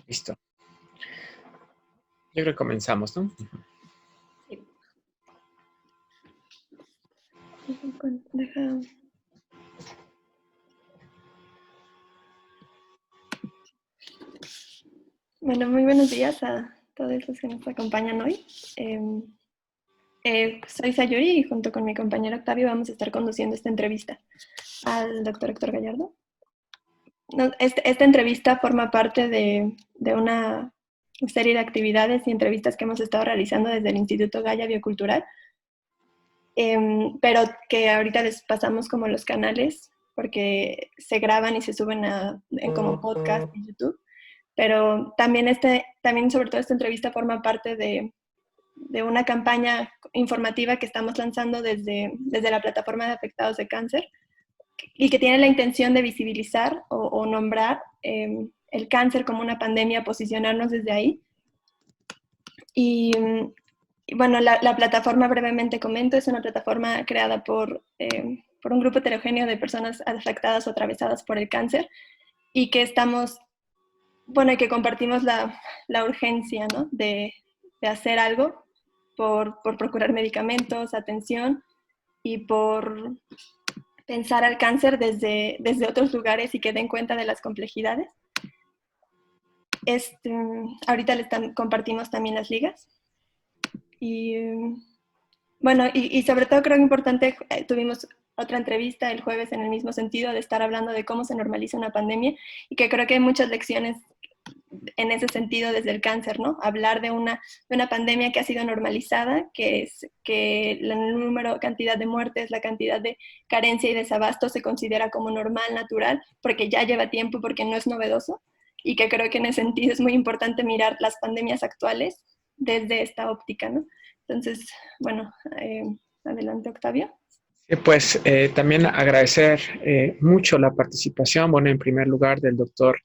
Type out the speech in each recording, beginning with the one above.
Listo. Yo creo que comenzamos, ¿no? Sí. Deja. Bueno, muy buenos días a todos los que nos acompañan hoy. Soy Sayuri y junto con mi compañero Octavio vamos a estar conduciendo esta entrevista al doctor Héctor Gallardo. Esta entrevista forma parte de una serie de actividades y entrevistas que hemos estado realizando desde el Instituto Gaia Biocultural, pero que ahorita les pasamos como los canales porque se graban y se suben como podcast en YouTube. Pero también sobre todo esta entrevista forma parte de una campaña informativa que estamos lanzando desde la plataforma de afectados de cáncer y que tiene la intención de visibilizar o nombrar el cáncer como una pandemia, posicionarnos desde ahí. Y bueno, la plataforma, brevemente comento, es una plataforma creada por un grupo heterogéneo de personas afectadas o atravesadas por el cáncer y que que compartimos la urgencia, ¿no? de hacer algo por procurar medicamentos, atención y por pensar al cáncer desde otros lugares y que den cuenta de las complejidades. Ahorita compartimos también las ligas. Y bueno, y sobre todo creo que importante, tuvimos otra entrevista el jueves en el mismo sentido de estar hablando de cómo se normaliza una pandemia y que creo que hay muchas lecciones en ese sentido desde el cáncer, ¿no? Hablar de una pandemia que ha sido normalizada, que el cantidad de muertes, la cantidad de carencia y desabasto se considera como normal, natural, porque ya lleva tiempo, porque no es novedoso, y que creo que en ese sentido es muy importante mirar las pandemias actuales desde esta óptica, ¿no? Entonces, bueno, adelante, Octavio. Pues también agradecer mucho la participación, bueno, en primer lugar del doctor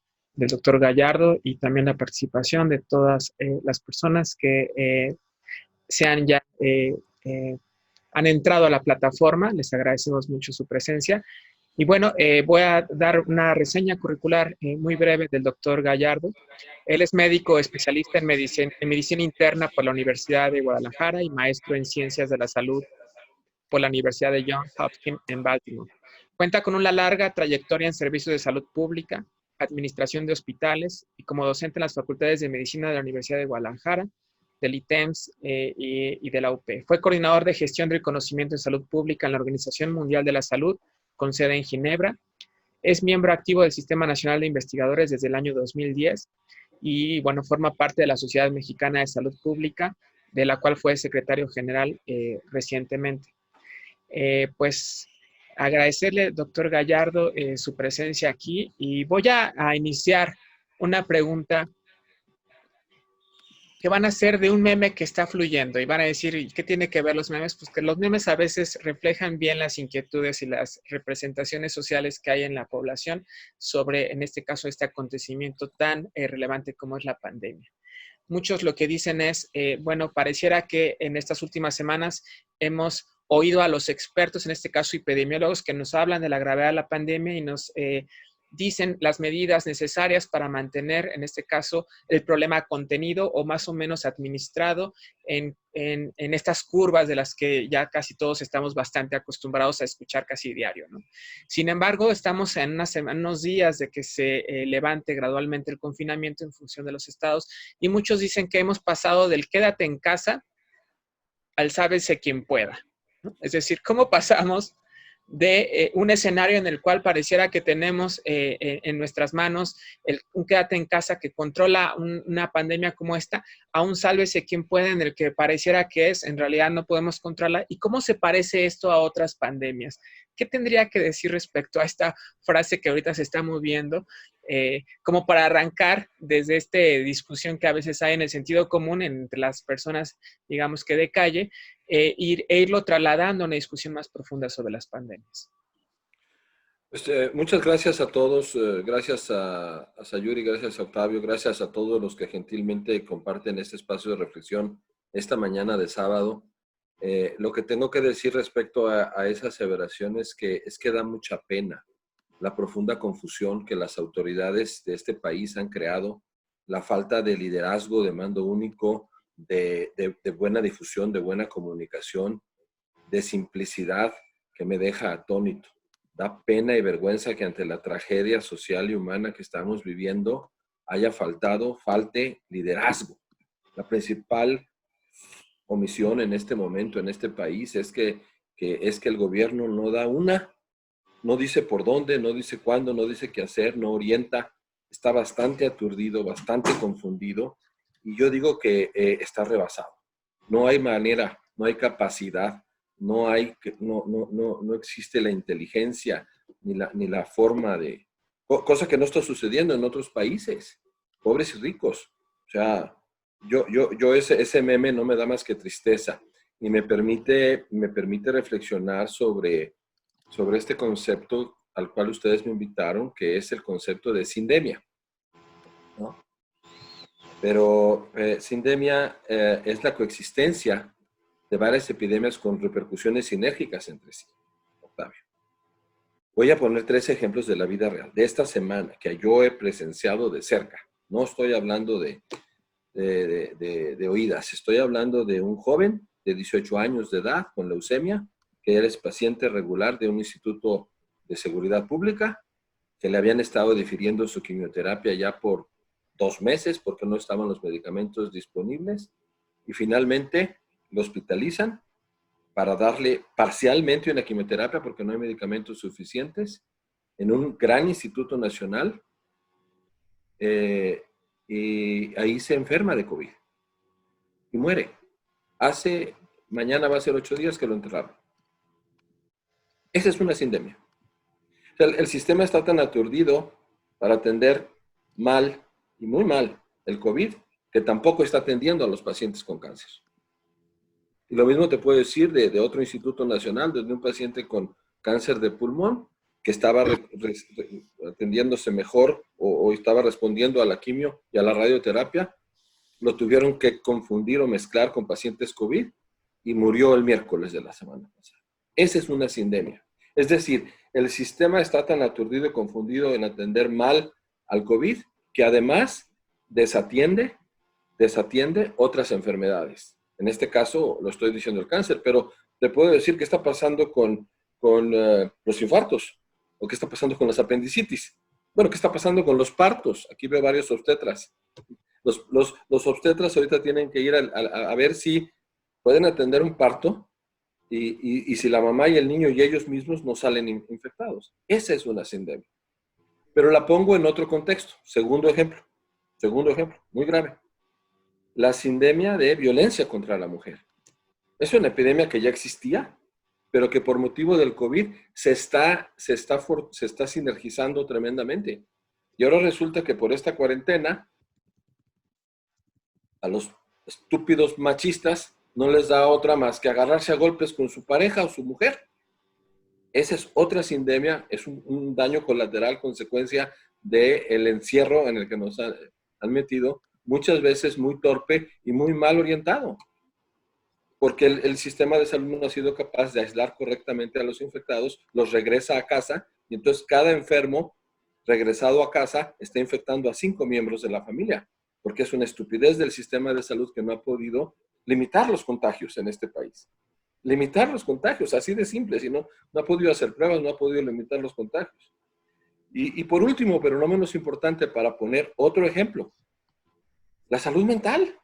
Gallardo y también la participación de todas las personas que han entrado a la plataforma. Les agradecemos mucho su presencia. Y bueno, voy a dar una reseña curricular muy breve del doctor Gallardo. Él es médico especialista en medicina interna por la Universidad de Guadalajara y maestro en ciencias de la salud por la Universidad de Johns Hopkins en Baltimore. Cuenta con una larga trayectoria en servicios de salud pública, administración de hospitales y como docente en las facultades de medicina de la Universidad de Guadalajara, del ITEMS y de la UP. Fue coordinador de gestión del conocimiento en salud pública en la Organización Mundial de la Salud, con sede en Ginebra. Es miembro activo del Sistema Nacional de Investigadores desde el año 2010 y, bueno, forma parte de la Sociedad Mexicana de Salud Pública, de la cual fue secretario general recientemente. Pues agradecerle, doctor Gallardo, su presencia aquí y voy a iniciar una pregunta que van a ser de un meme que está fluyendo y van a decir, ¿y qué tiene que ver los memes? Pues que los memes a veces reflejan bien las inquietudes y las representaciones sociales que hay en la población sobre, en este caso, este acontecimiento tan relevante como es la pandemia. Muchos lo que dicen es, bueno, pareciera que en estas últimas semanas hemos oído a los expertos, en este caso epidemiólogos, que nos hablan de la gravedad de la pandemia y nos dicen las medidas necesarias para mantener, en este caso, el problema contenido o más o menos administrado en estas curvas de las que ya casi todos estamos bastante acostumbrados a escuchar casi diario, ¿no? Sin embargo, estamos en unos días de que se levante gradualmente el confinamiento en función de los estados y muchos dicen que hemos pasado del quédate en casa al sálvese quien pueda, ¿no? Es decir, ¿cómo pasamos de un escenario en el cual pareciera que tenemos en nuestras manos un quédate en casa que controla una pandemia como esta, a un sálvese quien puede en el que pareciera que en realidad no podemos controlar? ¿Y cómo se parece esto a otras pandemias? ¿Qué tendría que decir respecto a esta frase que ahorita se está moviendo? Como para arrancar desde esta discusión que a veces hay en el sentido común entre las personas, digamos que de calle, irlo trasladando a una discusión más profunda sobre las pandemias. Muchas gracias a todos, gracias a Sayuri, gracias a Octavio, gracias a todos los que gentilmente comparten este espacio de reflexión esta mañana de sábado. Lo que tengo que decir respecto a esas aseveraciones es que da mucha pena la profunda confusión que las autoridades de este país han creado la falta de liderazgo, de mando único, de buena difusión, de buena comunicación, de simplicidad que me deja atónito. Da pena y vergüenza que ante la tragedia social y humana que estamos viviendo falte liderazgo. La principal omisión en este momento, en este país, es que el gobierno no da no dice por dónde, no dice cuándo, no dice qué hacer, no orienta. Está bastante aturdido, bastante confundido, y yo digo que está rebasado. No hay manera, no hay capacidad, no existe la inteligencia ni la forma de... Cosa que no está sucediendo en otros países, pobres y ricos. O sea, ese meme no me da más que tristeza y me permite reflexionar sobre este concepto al cual ustedes me invitaron, que es el concepto de sindemia, ¿no? Pero sindemia es la coexistencia de varias epidemias con repercusiones sinérgicas entre sí, Octavio. Voy a poner 3 ejemplos de la vida real, de esta semana, que yo he presenciado de cerca. No estoy hablando de oídas, estoy hablando de un joven de 18 años de edad con leucemia, que eres paciente regular de un instituto de seguridad pública, que le habían estado difiriendo su quimioterapia ya por 2 meses porque no estaban los medicamentos disponibles, y finalmente lo hospitalizan para darle parcialmente una quimioterapia porque no hay medicamentos suficientes en un gran instituto nacional, y ahí se enferma de COVID y muere. Mañana va a ser 8 días que lo enterraron. Esa es una sindemia. O sea, el sistema está tan aturdido para atender mal y muy mal el COVID que tampoco está atendiendo a los pacientes con cáncer. Y lo mismo te puedo decir de otro instituto nacional, de un paciente con cáncer de pulmón que estaba atendiéndose mejor o estaba respondiendo a la quimio y a la radioterapia. Lo tuvieron que confundir o mezclar con pacientes COVID y murió el miércoles de la semana pasada. Esa es una sindemia. Es decir, el sistema está tan aturdido y confundido en atender mal al COVID que además desatiende otras enfermedades. En este caso, lo estoy diciendo el cáncer, pero te puedo decir qué está pasando con los infartos, o qué está pasando con las apendicitis. Bueno, qué está pasando con los partos. Aquí veo varios obstetras. Los obstetras ahorita tienen que ir a ver si pueden atender un parto y si la mamá y el niño y ellos mismos no salen infectados. Esa es una sindemia. Pero la pongo en otro contexto. Segundo ejemplo, muy grave. La sindemia de violencia contra la mujer. Es una epidemia que ya existía, pero que por motivo del COVID se está sinergizando tremendamente. Y ahora resulta que por esta cuarentena, a los estúpidos machistas no les da otra más que agarrarse a golpes con su pareja o su mujer. Esa es otra sindemia, es un daño colateral consecuencia del encierro en el que nos han metido, muchas veces muy torpe y muy mal orientado, porque el sistema de salud no ha sido capaz de aislar correctamente a los infectados, los regresa a casa, y entonces cada enfermo regresado a casa está infectando a 5 miembros de la familia, porque es una estupidez del sistema de salud que no ha podido limitar los contagios en este país. Limitar los contagios, así de simple, si no ha podido hacer pruebas, no ha podido limitar los contagios. Y por último, pero no menos importante, para poner otro ejemplo, la salud mental.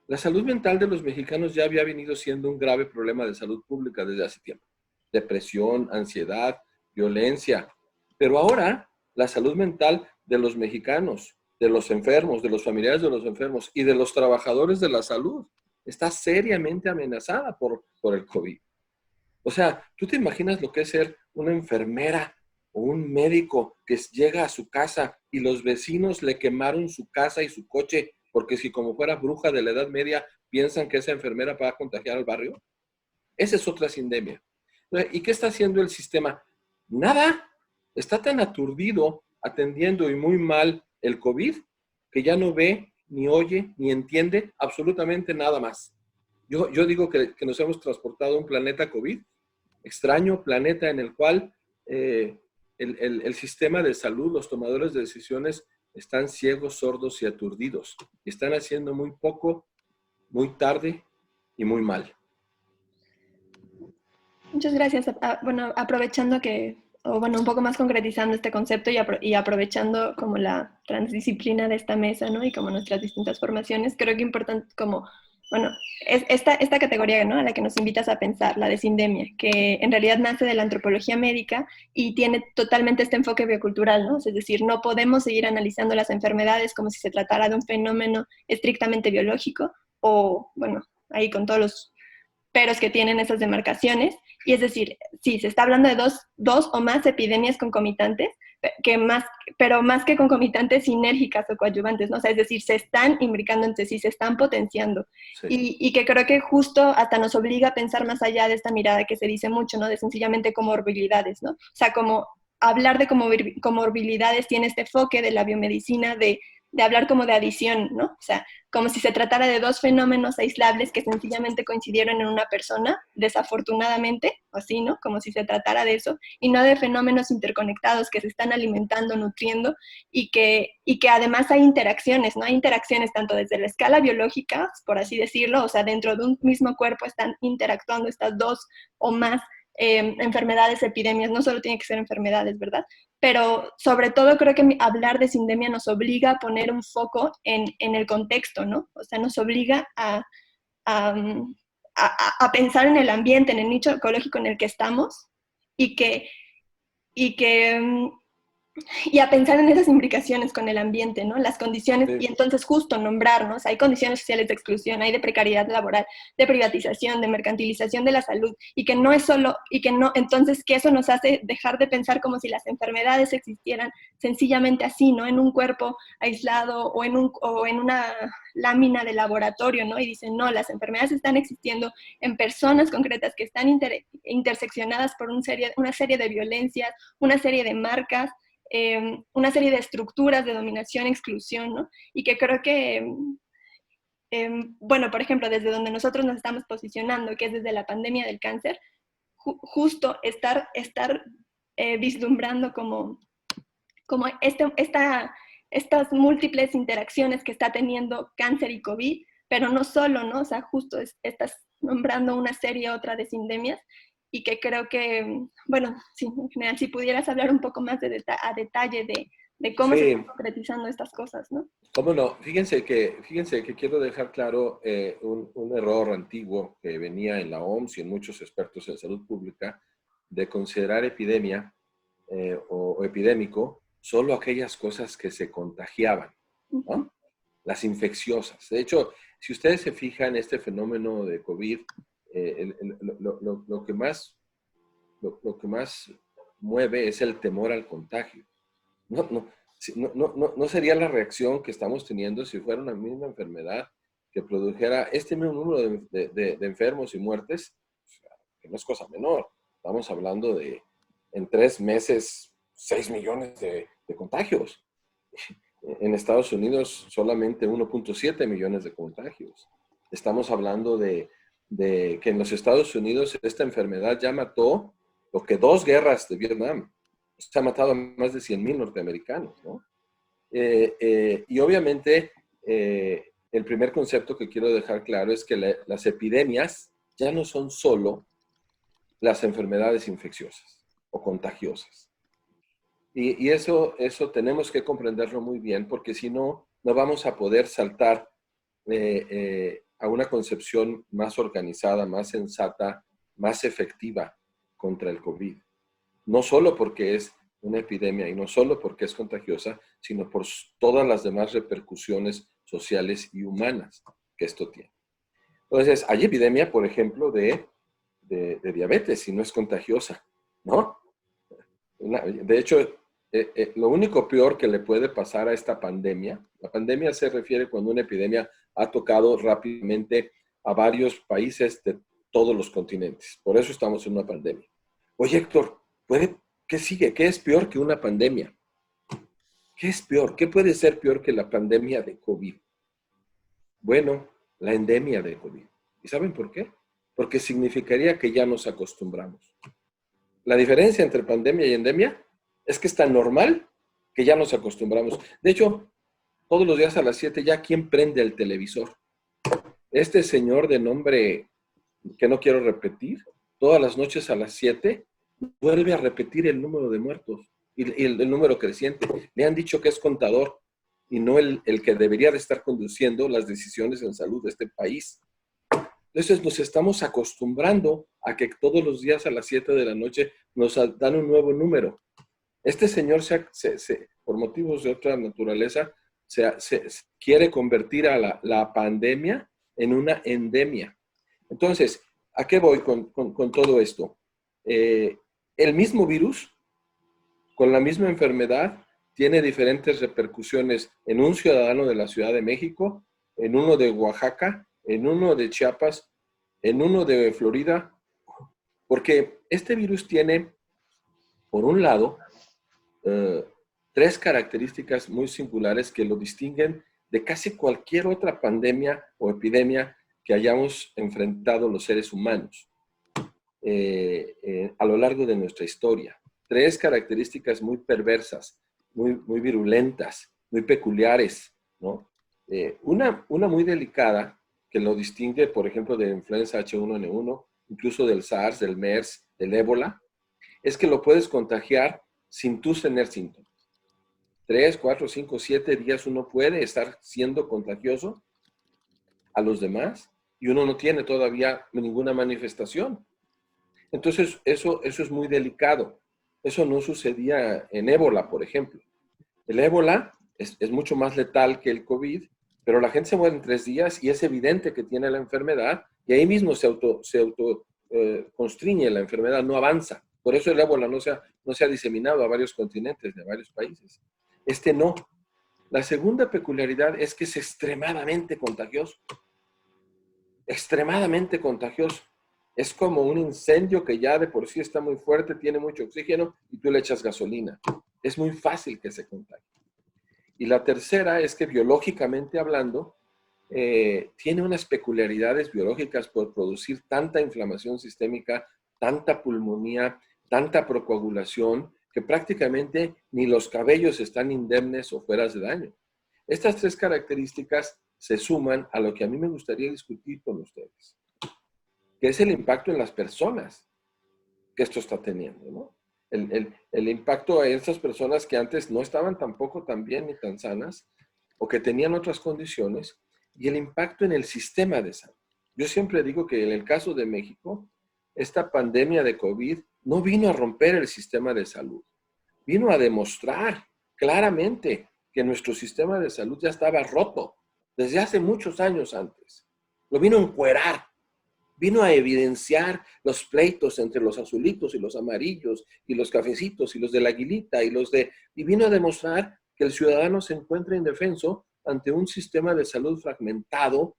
La salud mental de los mexicanos ya había venido siendo un grave problema de salud pública desde hace tiempo. Depresión, ansiedad, violencia. Pero ahora, la salud mental de los mexicanos, de los enfermos, de los familiares de los enfermos y de los trabajadores de la salud, está seriamente amenazada por el COVID. O sea, ¿tú te imaginas lo que es ser una enfermera o un médico que llega a su casa y los vecinos le quemaron su casa y su coche porque si como fuera bruja de la Edad Media piensan que esa enfermera va a contagiar al barrio? Esa es otra sindemia. ¿Y qué está haciendo el sistema? Nada. Está tan aturdido atendiendo y muy mal el COVID que ya no ve, ni oye, ni entiende absolutamente nada más. Yo digo que nos hemos transportado a un planeta COVID, extraño planeta en el cual el sistema de salud, los tomadores de decisiones están ciegos, sordos y aturdidos. Están haciendo muy poco, muy tarde y muy mal. Muchas gracias. Bueno, aprovechando un poco más concretizando este concepto y aprovechando como la transdisciplina de esta mesa, ¿no? Y como nuestras distintas formaciones, creo que es importante es esta categoría, ¿no? A la que nos invitas a pensar, la de sindemia, que en realidad nace de la antropología médica y tiene totalmente este enfoque biocultural, ¿no? Es decir, no podemos seguir analizando las enfermedades como si se tratara de un fenómeno estrictamente biológico o, bueno, ahí con todos los peros que tienen esas demarcaciones. Y es decir, sí, se está hablando de dos o más epidemias concomitantes, pero más que concomitantes, sinérgicas o coadyuvantes, ¿no? O sea, es decir, se están imbricando entre sí, se están potenciando. Sí. Y que creo que justo hasta nos obliga a pensar más allá de esta mirada que se dice mucho, ¿no? De sencillamente comorbilidades, ¿no? O sea, como hablar de comorbilidades tiene este enfoque de la biomedicina de hablar como de adición, ¿no? O sea, como si se tratara de dos fenómenos aislables que sencillamente coincidieron en una persona, desafortunadamente, o así, ¿no? Como si se tratara de eso, y no de fenómenos interconectados que se están alimentando, nutriendo, y que además hay interacciones, ¿no? Hay interacciones tanto desde la escala biológica, por así decirlo, o sea, dentro de un mismo cuerpo están interactuando estas dos o más enfermedades, epidemias, no solo tiene que ser enfermedades, ¿verdad? Pero sobre todo creo que hablar de sindemia nos obliga a poner un foco en el contexto, ¿no? O sea, nos obliga a pensar en el ambiente, en el nicho ecológico en el que estamos y que, y que y a pensar en esas implicaciones con el ambiente, ¿no? Las condiciones, y entonces justo nombrarnos, hay condiciones sociales de exclusión, hay de precariedad laboral, de privatización, de mercantilización de la salud, y que no es solo, y que no, entonces que eso nos hace dejar de pensar como si las enfermedades existieran sencillamente así, ¿no? En un cuerpo aislado o en una lámina de laboratorio, ¿no? Y dicen, no, las enfermedades están existiendo en personas concretas que están interseccionadas por una serie de violencias, una serie de marcas, una serie de estructuras de dominación, exclusión, ¿no? Y que creo que, bueno, por ejemplo, desde donde nosotros nos estamos posicionando, que es desde la pandemia del cáncer, justo estar vislumbrando como estas múltiples interacciones que está teniendo cáncer y COVID, pero no solo, ¿no? O sea, justo estás nombrando una serie otra de sindemias y que creo que, bueno, sí, en general, si pudieras hablar un poco más a detalle de cómo se están concretizando estas cosas, ¿no? ¿Cómo no? Fíjense que quiero dejar claro un error antiguo que venía en la OMS y en muchos expertos en salud pública de considerar epidemia o epidémico solo aquellas cosas que se contagiaban, ¿no? Las infecciosas. De hecho, si ustedes se fijan, este fenómeno de COVID, lo que más mueve es el temor al contagio. No sería la reacción que estamos teniendo si fuera una misma enfermedad que produjera este mismo número de enfermos y muertes, que no es cosa menor. Estamos hablando de, en 3 meses, 6 millones de contagios. En Estados Unidos, solamente 1.7 millones de contagios. Estamos hablando de que en los Estados Unidos esta enfermedad ya mató lo que 2 guerras de Vietnam. Se ha matado a más de 100,000 norteamericanos, ¿no? Y obviamente, el primer concepto que quiero dejar claro es que las epidemias ya no son solo las enfermedades infecciosas o contagiosas. Y eso tenemos que comprenderlo muy bien, porque si no, no vamos a poder saltar a una concepción más organizada, más sensata, más efectiva contra el COVID. No solo porque es una epidemia y no solo porque es contagiosa, sino por todas las demás repercusiones sociales y humanas que esto tiene. Entonces, hay epidemia, por ejemplo, de diabetes y no es contagiosa, ¿no? De hecho, lo único peor que le puede pasar a esta pandemia, la pandemia se refiere cuando una epidemia ha tocado rápidamente a varios países de todos los continentes. Por eso estamos en una pandemia. Oye, Héctor, ¿qué sigue? ¿Qué es peor que una pandemia? ¿Qué es peor? ¿Qué puede ser peor que la pandemia de COVID? Bueno, la endemia de COVID. ¿Y saben por qué? Porque significaría que ya nos acostumbramos. La diferencia entre pandemia y endemia es que es tan normal que ya nos acostumbramos. De hecho, todos los días a las 7 ya, ¿quién prende el televisor? Este señor de nombre que no quiero repetir, todas las noches a las 7 vuelve a repetir el número de muertos y el número creciente. Le han dicho que es contador y no el que debería de estar conduciendo las decisiones en salud de este país. Entonces nos estamos acostumbrando a que todos los días a las 7 de la noche nos dan un nuevo número. Este señor, por motivos de otra naturaleza, se quiere convertir a la pandemia en una endemia. Entonces, ¿a qué voy con todo esto? El mismo virus, con la misma enfermedad, tiene diferentes repercusiones en un ciudadano de la Ciudad de México, en uno de Oaxaca, en uno de Chiapas, en uno de Florida, porque este virus tiene, por un lado, 3 características muy singulares que lo distinguen de casi cualquier otra pandemia o epidemia que hayamos enfrentado los seres humanos a lo largo de nuestra historia. 3 características muy perversas, muy virulentas, muy peculiares, ¿no? Una muy delicada, que lo distingue, por ejemplo, de influenza H1N1, incluso del SARS, del MERS, del ébola, es que lo puedes contagiar sin tú tener síntomas. 3, 4, 5, 7 días uno puede estar siendo contagioso a los demás y uno no tiene todavía ninguna manifestación. Entonces, eso es muy delicado. Eso no sucedía en ébola, por ejemplo. El ébola es mucho más letal que el COVID, pero la gente se muere en 3 días y es evidente que tiene la enfermedad y ahí mismo se constriñe la enfermedad, no avanza. Por eso el ébola no se ha diseminado a varios continentes, de varios países. Este no. La segunda peculiaridad es que es extremadamente contagioso. Extremadamente contagioso. Es como un incendio que ya de por sí está muy fuerte, tiene mucho oxígeno y tú le echas gasolina. Es muy fácil que se contagie. Y la tercera es que biológicamente hablando, tiene unas peculiaridades biológicas por producir tanta inflamación sistémica, tanta pulmonía, tanta procoagulación, que prácticamente ni los cabellos están indemnes o fuera de daño. Estas 3 características se suman a lo que a mí me gustaría discutir con ustedes, que es el impacto en las personas que esto está teniendo, ¿no? El impacto en estas personas que antes no estaban tampoco tan bien ni tan sanas o que tenían otras condiciones y el impacto en el sistema de salud. Yo siempre digo que en el caso de México, esta pandemia de COVID no vino a romper el sistema de salud, vino a demostrar claramente que nuestro sistema de salud ya estaba roto desde hace muchos años antes. Lo vino a encuerar. Vino a evidenciar los pleitos entre los azulitos y los amarillos y los cafecitos y los de la aguilita y vino a demostrar que el ciudadano se encuentra indefenso ante un sistema de salud fragmentado,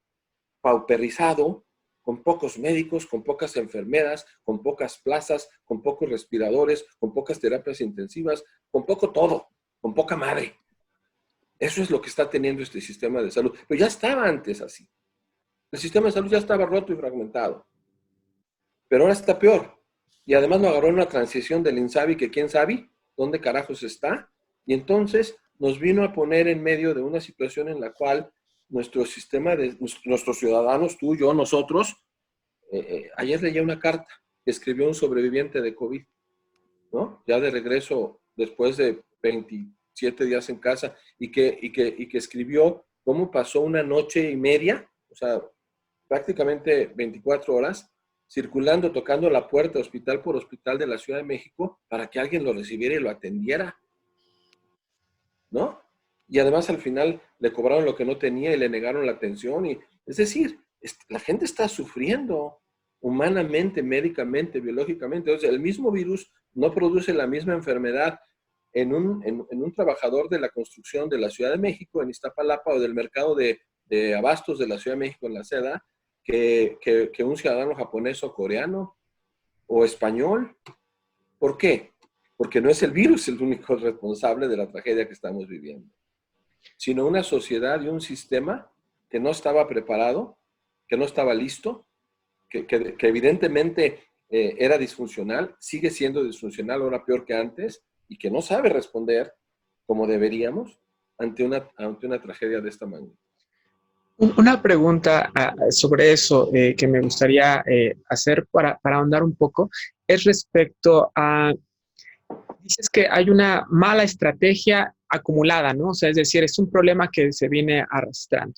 pauperizado, con pocos médicos, con pocas enfermeras, con pocas plazas, con pocos respiradores, con pocas terapias intensivas, con poco todo, con poca madre. Eso es lo que está teniendo este sistema de salud. Pero ya estaba antes así. El sistema de salud ya estaba roto y fragmentado. Pero ahora está peor. Y además lo agarró en una transición del INSABI, que quién sabe dónde carajos está. Y entonces nos vino a poner en medio de una situación en la cual nuestro sistema, nuestros ciudadanos, tú, yo, nosotros, ayer leí una carta que escribió un sobreviviente de COVID, ¿no? Ya de regreso después de 27 días en casa y que escribió cómo pasó una noche y media, o sea, prácticamente 24 horas, circulando, tocando la puerta hospital por hospital de la Ciudad de México para que alguien lo recibiera y lo atendiera, ¿no? Y además al final le cobraron lo que no tenía y le negaron la atención. Es decir, la gente está sufriendo humanamente, médicamente, biológicamente. O sea, el mismo virus no produce la misma enfermedad en un trabajador de la construcción de la Ciudad de México, en Iztapalapa, o del mercado de abastos de la Ciudad de México, en la Seda, que un ciudadano japonés o coreano o español. ¿Por qué? Porque no es el virus el único responsable de la tragedia que estamos viviendo, sino una sociedad y un sistema que no estaba preparado, que no estaba listo, que evidentemente era disfuncional, sigue siendo disfuncional, ahora peor que antes, y que no sabe responder como deberíamos ante una tragedia de esta magnitud. Una pregunta sobre eso que me gustaría hacer para ahondar un poco es respecto a, dices que hay una mala estrategia acumulada, ¿no? O sea, es decir, es un problema que se viene arrastrando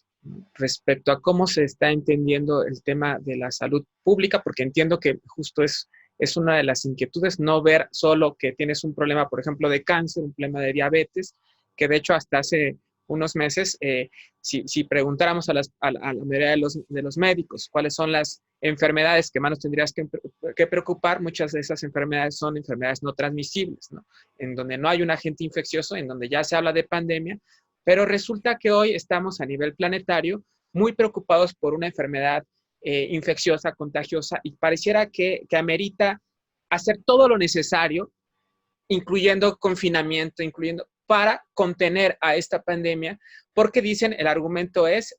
respecto a cómo se está entendiendo el tema de la salud pública, porque entiendo que justo es una de las inquietudes, no ver solo que tienes un problema, por ejemplo, de cáncer, un problema de diabetes, que de hecho hasta hace unos meses, si preguntáramos a la mayoría de los médicos cuáles son las enfermedades que más nos tendrías que preocupar, muchas de esas enfermedades son enfermedades no transmisibles, ¿no? En donde no hay un agente infeccioso, en donde ya se habla de pandemia, pero resulta que hoy estamos a nivel planetario muy preocupados por una enfermedad infecciosa, contagiosa, y pareciera que amerita hacer todo lo necesario, incluyendo confinamiento, incluyendo para contener a esta pandemia, porque dicen, el argumento es,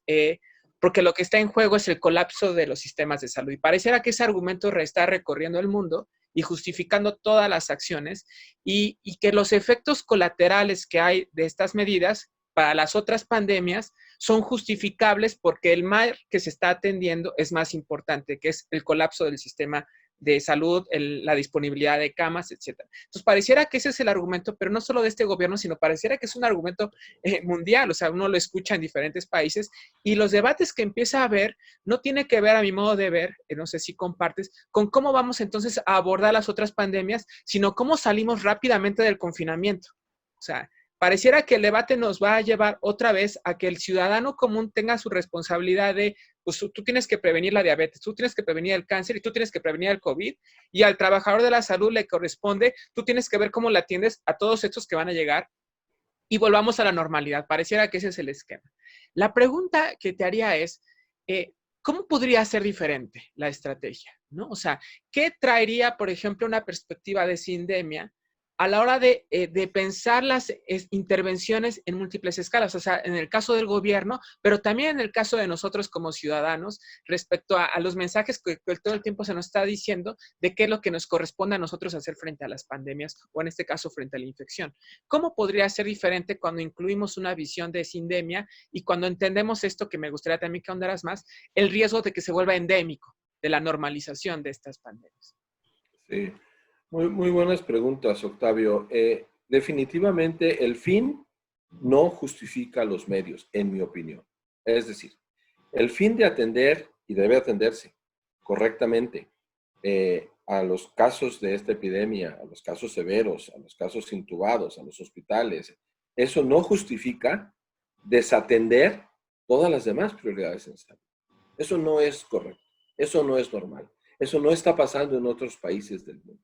porque lo que está en juego es el colapso de los sistemas de salud. Y pareciera que ese argumento está recorriendo el mundo y justificando todas las acciones y que los efectos colaterales que hay de estas medidas para las otras pandemias son justificables porque el mal que se está atendiendo es más importante, que es el colapso del sistema de salud, la disponibilidad de camas, etcétera. Entonces, pareciera que ese es el argumento, pero no solo de este gobierno, sino pareciera que es un argumento mundial, o sea, uno lo escucha en diferentes países y los debates que empieza a haber no tiene que ver, a mi modo de ver, no sé si compartes, con cómo vamos entonces a abordar las otras pandemias, sino cómo salimos rápidamente del confinamiento. O sea, pareciera que el debate nos va a llevar otra vez a que el ciudadano común tenga su responsabilidad de, pues tú tienes que prevenir la diabetes, tú tienes que prevenir el cáncer y tú tienes que prevenir el COVID, y al trabajador de la salud le corresponde, tú tienes que ver cómo le atiendes a todos estos que van a llegar y volvamos a la normalidad. Pareciera que ese es el esquema. La pregunta que te haría es, ¿cómo podría ser diferente la estrategia? ¿No? O sea, ¿qué traería, por ejemplo, una perspectiva de sindemia a la hora de pensar las intervenciones en múltiples escalas? O sea, en el caso del gobierno, pero también en el caso de nosotros como ciudadanos, respecto a los mensajes que todo el tiempo se nos está diciendo de qué es lo que nos corresponde a nosotros hacer frente a las pandemias o en este caso frente a la infección. ¿Cómo podría ser diferente cuando incluimos una visión de sindemia y cuando entendemos esto, que me gustaría también que ahondaras más, el riesgo de que se vuelva endémico, de la normalización de estas pandemias? Sí, muy buenas preguntas, Octavio. Definitivamente el fin no justifica los medios, en mi opinión. Es decir, el fin de atender, y debe atenderse correctamente, a los casos de esta epidemia, a los casos severos, a los casos intubados, a los hospitales, eso no justifica desatender todas las demás prioridades en salud. Eso no es correcto, eso no es normal, eso no está pasando en otros países del mundo.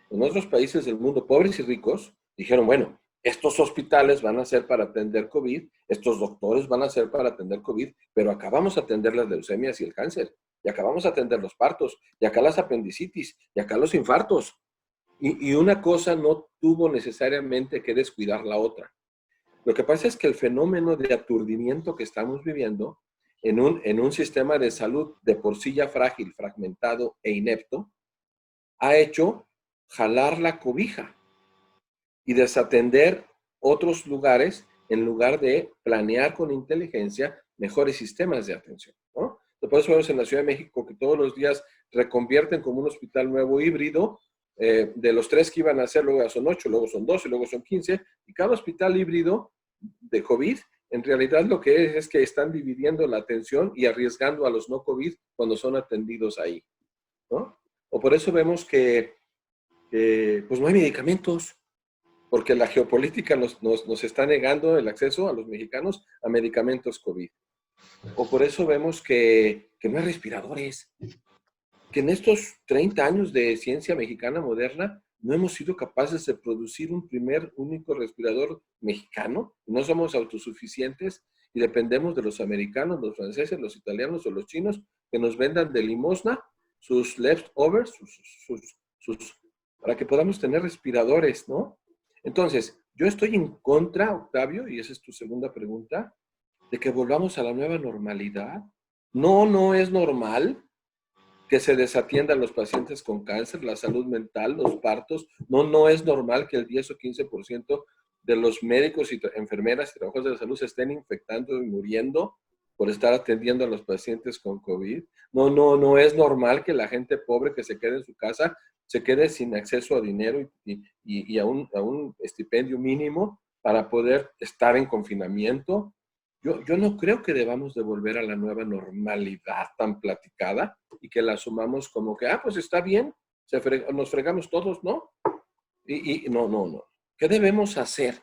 En otros países del mundo, pobres y ricos, dijeron, bueno, estos hospitales van a ser para atender COVID, estos doctores van a ser para atender COVID, pero acá vamos a atender las leucemias y el cáncer, y acá vamos a atender los partos, y acá las apendicitis, y acá los infartos. Y una cosa no tuvo necesariamente que descuidar la otra. Lo que pasa es que el fenómeno de aturdimiento que estamos viviendo en un sistema de salud de por sí ya frágil, fragmentado e inepto, ha hecho jalar la cobija y desatender otros lugares en lugar de planear con inteligencia mejores sistemas de atención, ¿no? Por eso vemos en la Ciudad de México que todos los días reconvierten como un hospital nuevo híbrido. De los 3 que iban a hacer, luego ya son 8, luego son 12, luego son 15, y cada hospital híbrido de COVID, en realidad lo que es que están dividiendo la atención y arriesgando a los no COVID cuando son atendidos ahí, ¿no? O por eso vemos que pues no hay medicamentos, porque la geopolítica nos está negando el acceso a los mexicanos a medicamentos COVID. O por eso vemos que no hay respiradores, que en estos 30 años de ciencia mexicana moderna no hemos sido capaces de producir un primer único respirador mexicano, no somos autosuficientes y dependemos de los americanos, los franceses, los italianos o los chinos que nos vendan de limosna sus leftovers, para que podamos tener respiradores, ¿no? Entonces, yo estoy en contra, Octavio, y esa es tu segunda pregunta, de que volvamos a la nueva normalidad. No, no es normal que se desatiendan los pacientes con cáncer, la salud mental, los partos. No, no es normal que el 10 o 15% de los médicos y enfermeras y trabajadores de la salud se estén infectando y muriendo por estar atendiendo a los pacientes con COVID. No es normal que la gente pobre que se quede en su casa se quede sin acceso a dinero y a un estipendio mínimo para poder estar en confinamiento. Yo no creo que debamos de volver a la nueva normalidad tan platicada y que la asumamos como que, pues está bien, nos fregamos todos, ¿no? No. ¿Qué debemos hacer?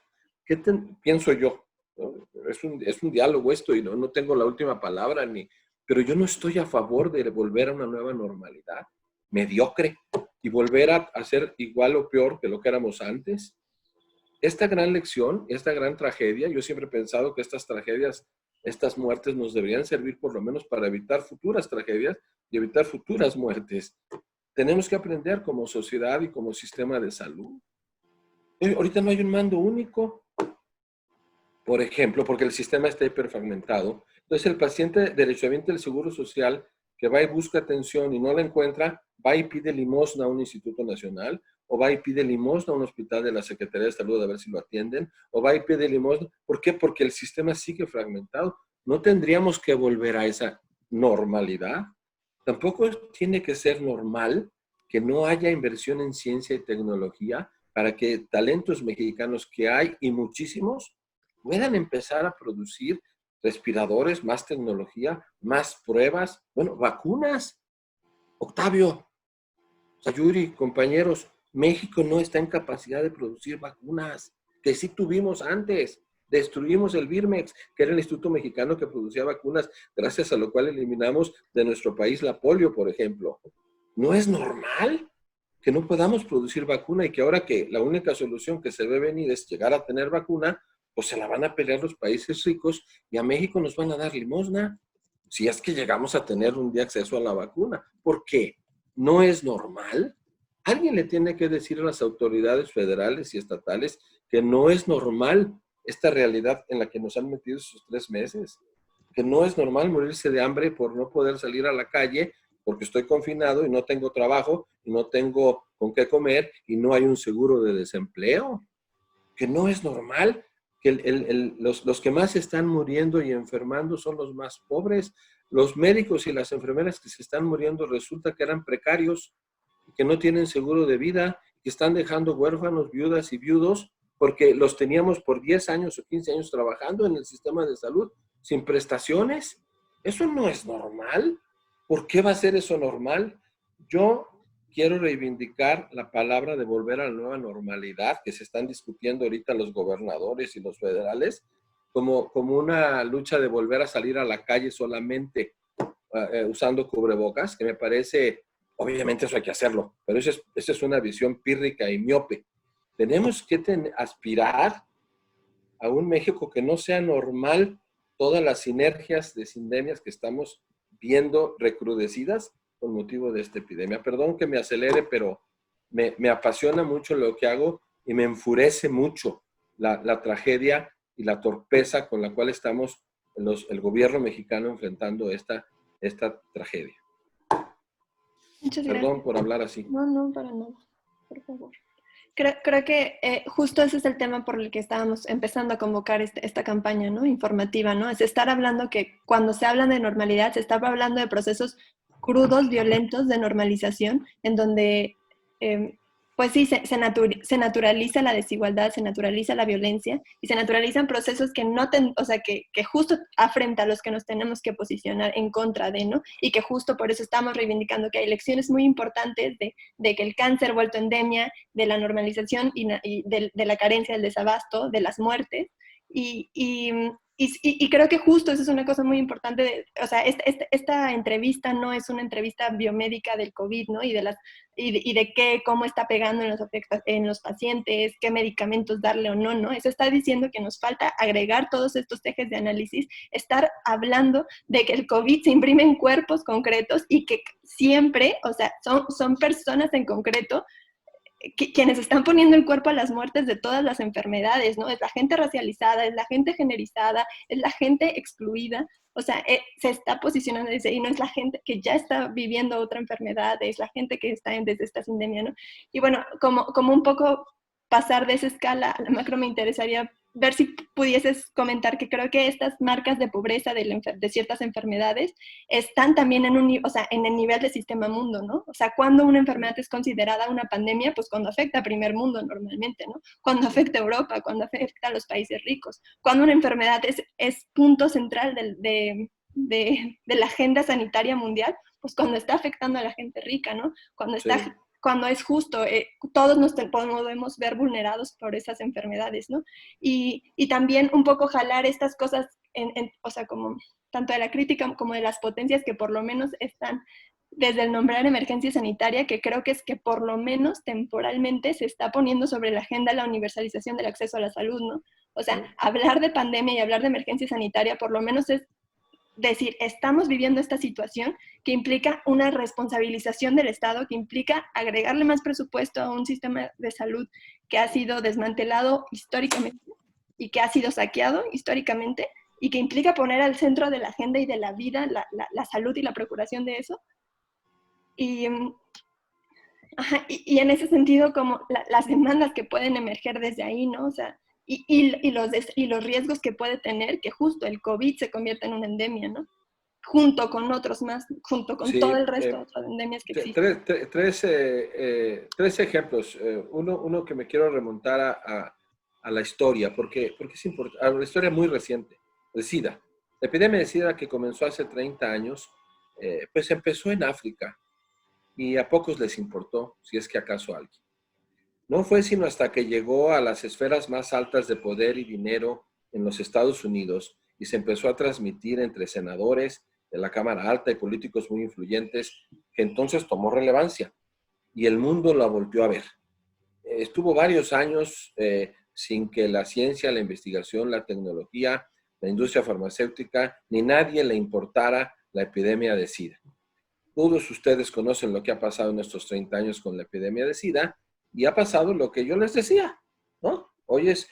Pienso yo? ¿No? Es un diálogo esto y no tengo la última palabra, pero yo no estoy a favor de volver a una nueva normalidad mediocre y volver a ser igual o peor que lo que éramos antes. Esta gran lección, esta gran tragedia, yo siempre he pensado que estas tragedias, estas muertes nos deberían servir por lo menos para evitar futuras tragedias y evitar futuras muertes. Tenemos que aprender como sociedad y como sistema de salud. Ahorita no hay un mando único, por ejemplo, porque el sistema está hiperfragmentado. Entonces el paciente derechohabiente del Seguro Social que va y busca atención y no la encuentra, va y pide limosna a un instituto nacional, o va y pide limosna a un hospital de la Secretaría de Salud a ver si lo atienden, o va y pide limosna. ¿Por qué? Porque el sistema sigue fragmentado. No tendríamos que volver a esa normalidad. Tampoco tiene que ser normal que no haya inversión en ciencia y tecnología para que talentos mexicanos que hay y muchísimos puedan empezar a producir respiradores, más tecnología, más pruebas, vacunas. Octavio, Sayuri, compañeros, México no está en capacidad de producir vacunas, que sí tuvimos antes. Destruimos el Birmex, que era el instituto mexicano que producía vacunas, gracias a lo cual eliminamos de nuestro país la polio, por ejemplo. ¿No es normal que no podamos producir vacuna y que ahora que la única solución que se ve venir es llegar a tener vacuna, pues se la van a pelear los países ricos y a México nos van a dar limosna si es que llegamos a tener un día acceso a la vacuna? ¿Por qué? ¿No es normal? Alguien le tiene que decir a las autoridades federales y estatales que no es normal esta realidad en la que nos han metido esos 3 meses, que no es normal morirse de hambre por no poder salir a la calle porque estoy confinado y no tengo trabajo y no tengo con qué comer y no hay un seguro de desempleo, que no es normal que los que más están muriendo y enfermando son los más pobres. Los médicos y las enfermeras que se están muriendo resulta que eran precarios, que no tienen seguro de vida, que están dejando huérfanos, viudas y viudos, porque los teníamos por 10 años o 15 años trabajando en el sistema de salud sin prestaciones. Eso no es normal. ¿Por qué va a ser eso normal? Yo quiero reivindicar la palabra de volver a la nueva normalidad que se están discutiendo ahorita los gobernadores y los federales, como una lucha de volver a salir a la calle solamente usando cubrebocas, que me parece, obviamente eso hay que hacerlo, pero esa es una visión pírrica y miope. Tenemos que aspirar a un México que no sea normal todas las sinergias de sindemias que estamos viendo recrudecidas con motivo de esta epidemia. Perdón que me acelere, pero me apasiona mucho lo que hago y me enfurece mucho la tragedia y la torpeza con la cual estamos el gobierno mexicano enfrentando esta tragedia. Muchas gracias. Perdón por hablar así. No, para nada, por favor. Creo que justo ese es el tema por el que estábamos empezando a convocar esta campaña, ¿no? Informativa, ¿no? Es estar hablando que cuando se habla de normalidad, se está hablando de procesos crudos, violentos de normalización, en donde, pues sí, se naturaliza la desigualdad, se naturaliza la violencia y se naturalizan procesos que que justo afrenta a los que nos tenemos que posicionar en contra de, ¿no? Y que justo por eso estamos reivindicando que hay lecciones muy importantes de que el cáncer vuelto endemia, de la normalización y de la carencia, del desabasto, de las muertes. Y creo que justo eso es una cosa muy importante. Esta entrevista no es una entrevista biomédica del COVID, ¿no? Y de cómo está pegando en los pacientes, qué medicamentos darle o no, ¿no? Eso está diciendo que nos falta agregar todos estos ejes de análisis, estar hablando de que el COVID se imprime en cuerpos concretos y que siempre, son personas en concreto quienes están poniendo el cuerpo a las muertes de todas las enfermedades, ¿no? Es la gente racializada, es la gente generizada, es la gente excluida, se está posicionando desde ahí, no es la gente que ya está viviendo otra enfermedad, es la gente que está desde esta sindemia, ¿no? Y bueno, como un poco pasar de esa escala a la macro, me interesaría ver si pudieses comentar que creo que estas marcas de pobreza de ciertas enfermedades están también en el nivel del sistema mundo, ¿no? O sea, cuando una enfermedad es considerada una pandemia, pues cuando afecta a primer mundo normalmente, ¿no? Cuando afecta a Europa, cuando afecta a los países ricos. Cuando una enfermedad es punto central de la agenda sanitaria mundial, pues cuando está afectando a la gente rica, ¿no? Cuando es justo, todos nos podemos ver vulnerados por esas enfermedades, ¿no? Y también un poco jalar estas cosas, o sea, como tanto de la crítica como de las potencias que por lo menos están desde el nombrar emergencia sanitaria, que creo que es que por lo menos temporalmente se está poniendo sobre la agenda la universalización del acceso a la salud, ¿no? O sea, hablar de pandemia y hablar de emergencia sanitaria por lo menos es decir, estamos viviendo esta situación que implica una responsabilización del Estado, que implica agregarle más presupuesto a un sistema de salud que ha sido desmantelado históricamente y que ha sido saqueado históricamente y que implica poner al centro de la agenda y de la vida la salud y la procuración de eso. Y en ese sentido, como las demandas que pueden emerger desde ahí, ¿no? O sea, y los riesgos que puede tener que justo el COVID se convierta en una endemia, ¿no? Junto con otros más, junto con todo el resto de otras endemias que existen. Tres ejemplos. Uno que me quiero remontar a la historia, porque es importante, a la historia muy reciente, el SIDA. La epidemia de SIDA que comenzó hace 30 años, pues empezó en África y a pocos les importó, si es que acaso a alguien. No fue sino hasta que llegó a las esferas más altas de poder y dinero en los Estados Unidos y se empezó a transmitir entre senadores de la Cámara Alta y políticos muy influyentes, que entonces tomó relevancia y el mundo la volvió a ver. Estuvo varios años sin que la ciencia, la investigación, la tecnología, la industria farmacéutica, ni nadie le importara la epidemia de SIDA. Todos ustedes conocen lo que ha pasado en estos 30 años con la epidemia de SIDA, y ha pasado lo que yo les decía, ¿no? Hoy es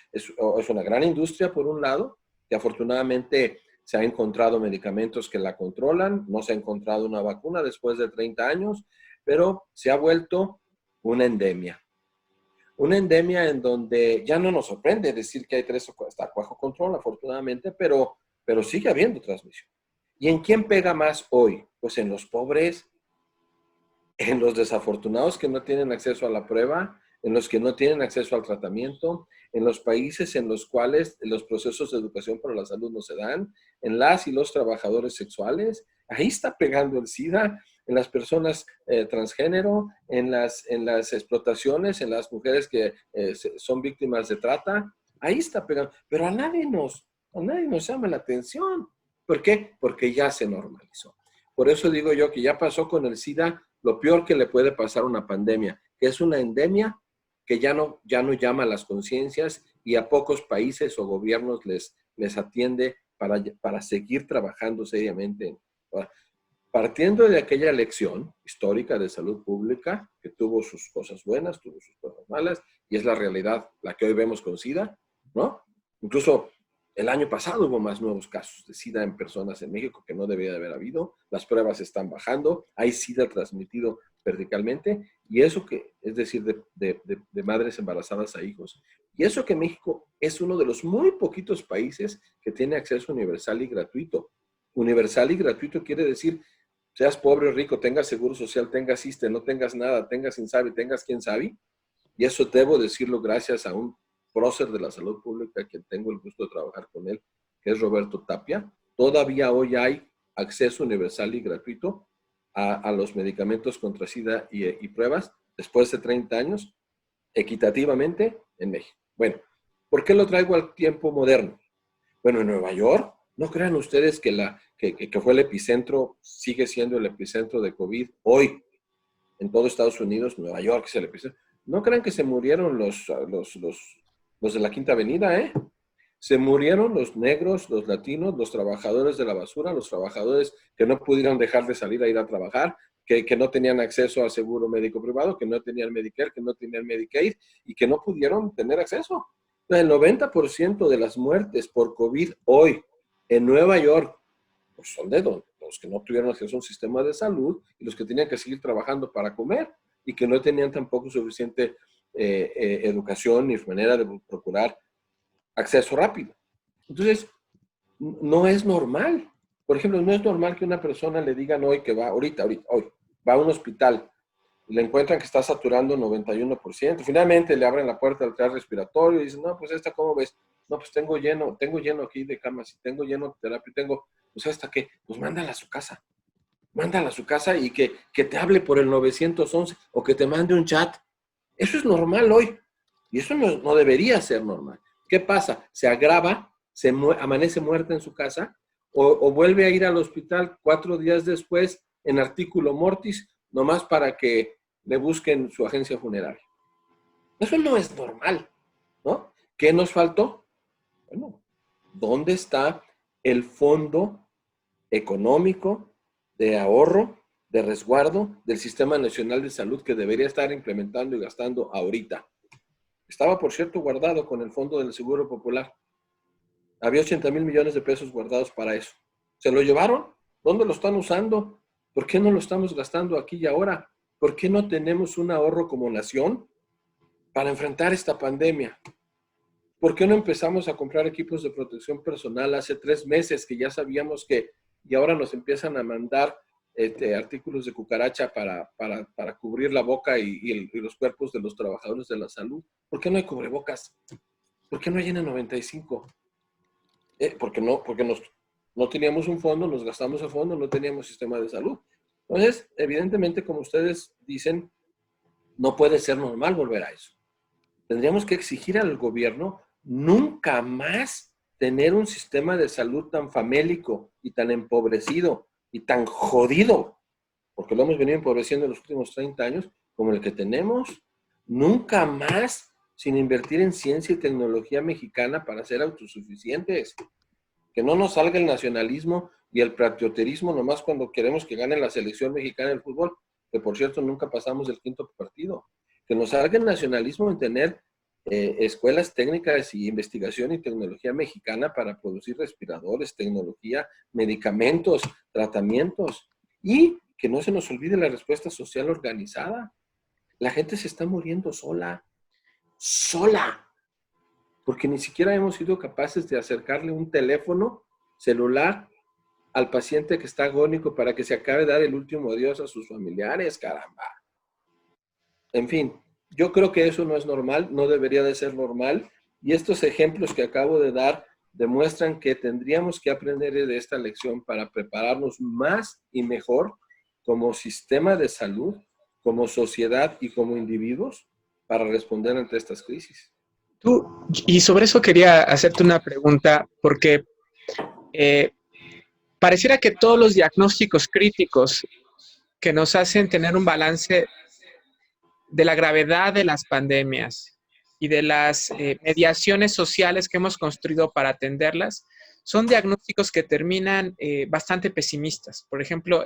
una gran industria, por un lado, que afortunadamente se han encontrado medicamentos que la controlan, no se ha encontrado una vacuna después de 30 años, pero se ha vuelto una endemia. Una endemia en donde ya no nos sorprende decir que hay 3 o 4, está bajo control, afortunadamente, pero sigue habiendo transmisión. ¿Y en quién pega más hoy? Pues en los pobres, en los desafortunados que no tienen acceso a la prueba, en los que no tienen acceso al tratamiento, en los países en los cuales los procesos de educación para la salud no se dan, en las y los trabajadores sexuales. Ahí está pegando el SIDA, en las personas transgénero, en las explotaciones, en las mujeres que son víctimas de trata. Ahí está pegando, pero a nadie nos llama la atención. ¿Por qué? Porque ya se normalizó. Por eso digo yo que ya pasó con el SIDA lo peor que le puede pasar a una pandemia, que es una endemia que ya no llama a las conciencias y a pocos países o gobiernos les atiende para seguir trabajando seriamente. Partiendo de aquella lección histórica de salud pública, que tuvo sus cosas buenas, tuvo sus cosas malas, y es la realidad la que hoy vemos con SIDA, ¿no? Incluso el año pasado hubo más nuevos casos de SIDA en personas en México que no debía de haber habido. Las pruebas están bajando. Hay SIDA transmitido verticalmente. Y eso que, es decir, de madres embarazadas a hijos. Y eso que México es uno de los muy poquitos países que tiene acceso universal y gratuito. Universal y gratuito quiere decir, seas pobre o rico, tengas seguro social, tengas ISSSTE, no tengas nada, tengas INSABI, tengas quien sabe. Y eso debo decirlo gracias a un prócer de la salud pública, que tengo el gusto de trabajar con él, que es Roberto Tapia. Todavía hoy hay acceso universal y gratuito a los medicamentos contra SIDA y pruebas, después de 30 años, equitativamente en México. Bueno, ¿por qué lo traigo al tiempo moderno? Bueno, en Nueva York, no crean ustedes que fue el epicentro, sigue siendo el epicentro de COVID hoy en todo Estados Unidos. Nueva York es el epicentro. No crean que se murieron los de la Quinta Avenida, ¿eh? Se murieron los negros, los latinos, los trabajadores de la basura, los trabajadores que no pudieron dejar de salir a ir a trabajar, que no tenían acceso al seguro médico privado, que no tenían Medicare, que no tenían Medicaid y que no pudieron tener acceso. El 90% de las muertes por COVID hoy en Nueva York pues son de los que no tuvieron acceso a un sistema de salud y los que tenían que seguir trabajando para comer y que no tenían tampoco suficiente educación ni manera de procurar acceso rápido. Entonces, no es normal. Por ejemplo, no es normal que una persona le digan hoy que va, hoy, va a un hospital, le encuentran que está saturando 91%, finalmente le abren la puerta del traje respiratorio y dicen, no, pues esta, ¿cómo ves? No, pues tengo lleno aquí de camas, y tengo lleno de terapia, pues esta qué, pues mándala a su casa y que te hable por el 911 o que te mande un chat. Eso es normal hoy y eso no debería ser normal. ¿Qué pasa? Se agrava, amanece muerta en su casa o vuelve a ir al hospital 4 días después en artículo mortis, nomás para que le busquen su agencia funeraria. Eso no es normal, ¿no? ¿Qué nos faltó? Bueno, ¿dónde está el fondo económico de ahorro, de resguardo del Sistema Nacional de Salud que debería estar implementando y gastando ahorita? Estaba, por cierto, guardado con el Fondo del Seguro Popular. Había 80,000 millones de pesos guardados para eso. ¿Se lo llevaron? ¿Dónde lo están usando? ¿Por qué no lo estamos gastando aquí y ahora? ¿Por qué no tenemos un ahorro como nación para enfrentar esta pandemia? ¿Por qué no empezamos a comprar equipos de protección personal hace 3 meses que ya sabíamos que, y ahora nos empiezan a mandar artículos de cucaracha para cubrir la boca y los cuerpos de los trabajadores de la salud? ¿Por qué no hay cubrebocas? ¿Por qué no hay N95? Porque no teníamos un fondo, nos gastamos a fondo, no teníamos sistema de salud. Entonces, evidentemente, como ustedes dicen, no puede ser normal volver a eso. Tendríamos que exigir al gobierno nunca más tener un sistema de salud tan famélico y tan empobrecido y tan jodido, porque lo hemos venido empobreciendo en los últimos 30 años, como el que tenemos. Nunca más sin invertir en ciencia y tecnología mexicana para ser autosuficientes. Que no nos salga el nacionalismo y el patrioterismo nomás cuando queremos que gane la selección mexicana del fútbol, que por cierto nunca pasamos del 5.º partido. Que nos salga el nacionalismo en tener escuelas técnicas y investigación y tecnología mexicana para producir respiradores, tecnología, medicamentos, tratamientos. Y que no se nos olvide la respuesta social organizada. La gente se está muriendo sola, porque ni siquiera hemos sido capaces de acercarle un teléfono celular al paciente que está agónico para que se acabe de dar el último adiós a sus familiares, caramba. En fin, yo creo que eso no es normal, no debería de ser normal, y estos ejemplos que acabo de dar demuestran que tendríamos que aprender de esta lección para prepararnos más y mejor como sistema de salud, como sociedad y como individuos para responder ante estas crisis. Y sobre eso quería hacerte una pregunta, porque pareciera que todos los diagnósticos críticos que nos hacen tener un balance de la gravedad de las pandemias y de las mediaciones sociales que hemos construido para atenderlas, son diagnósticos que terminan bastante pesimistas. Por ejemplo,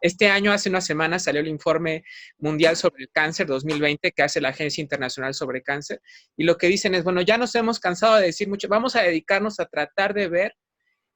este año, hace unas semanas, salió el Informe Mundial sobre el Cáncer 2020 que hace la Agencia Internacional sobre Cáncer, y lo que dicen es, bueno, ya nos hemos cansado de decir mucho, vamos a dedicarnos a tratar de ver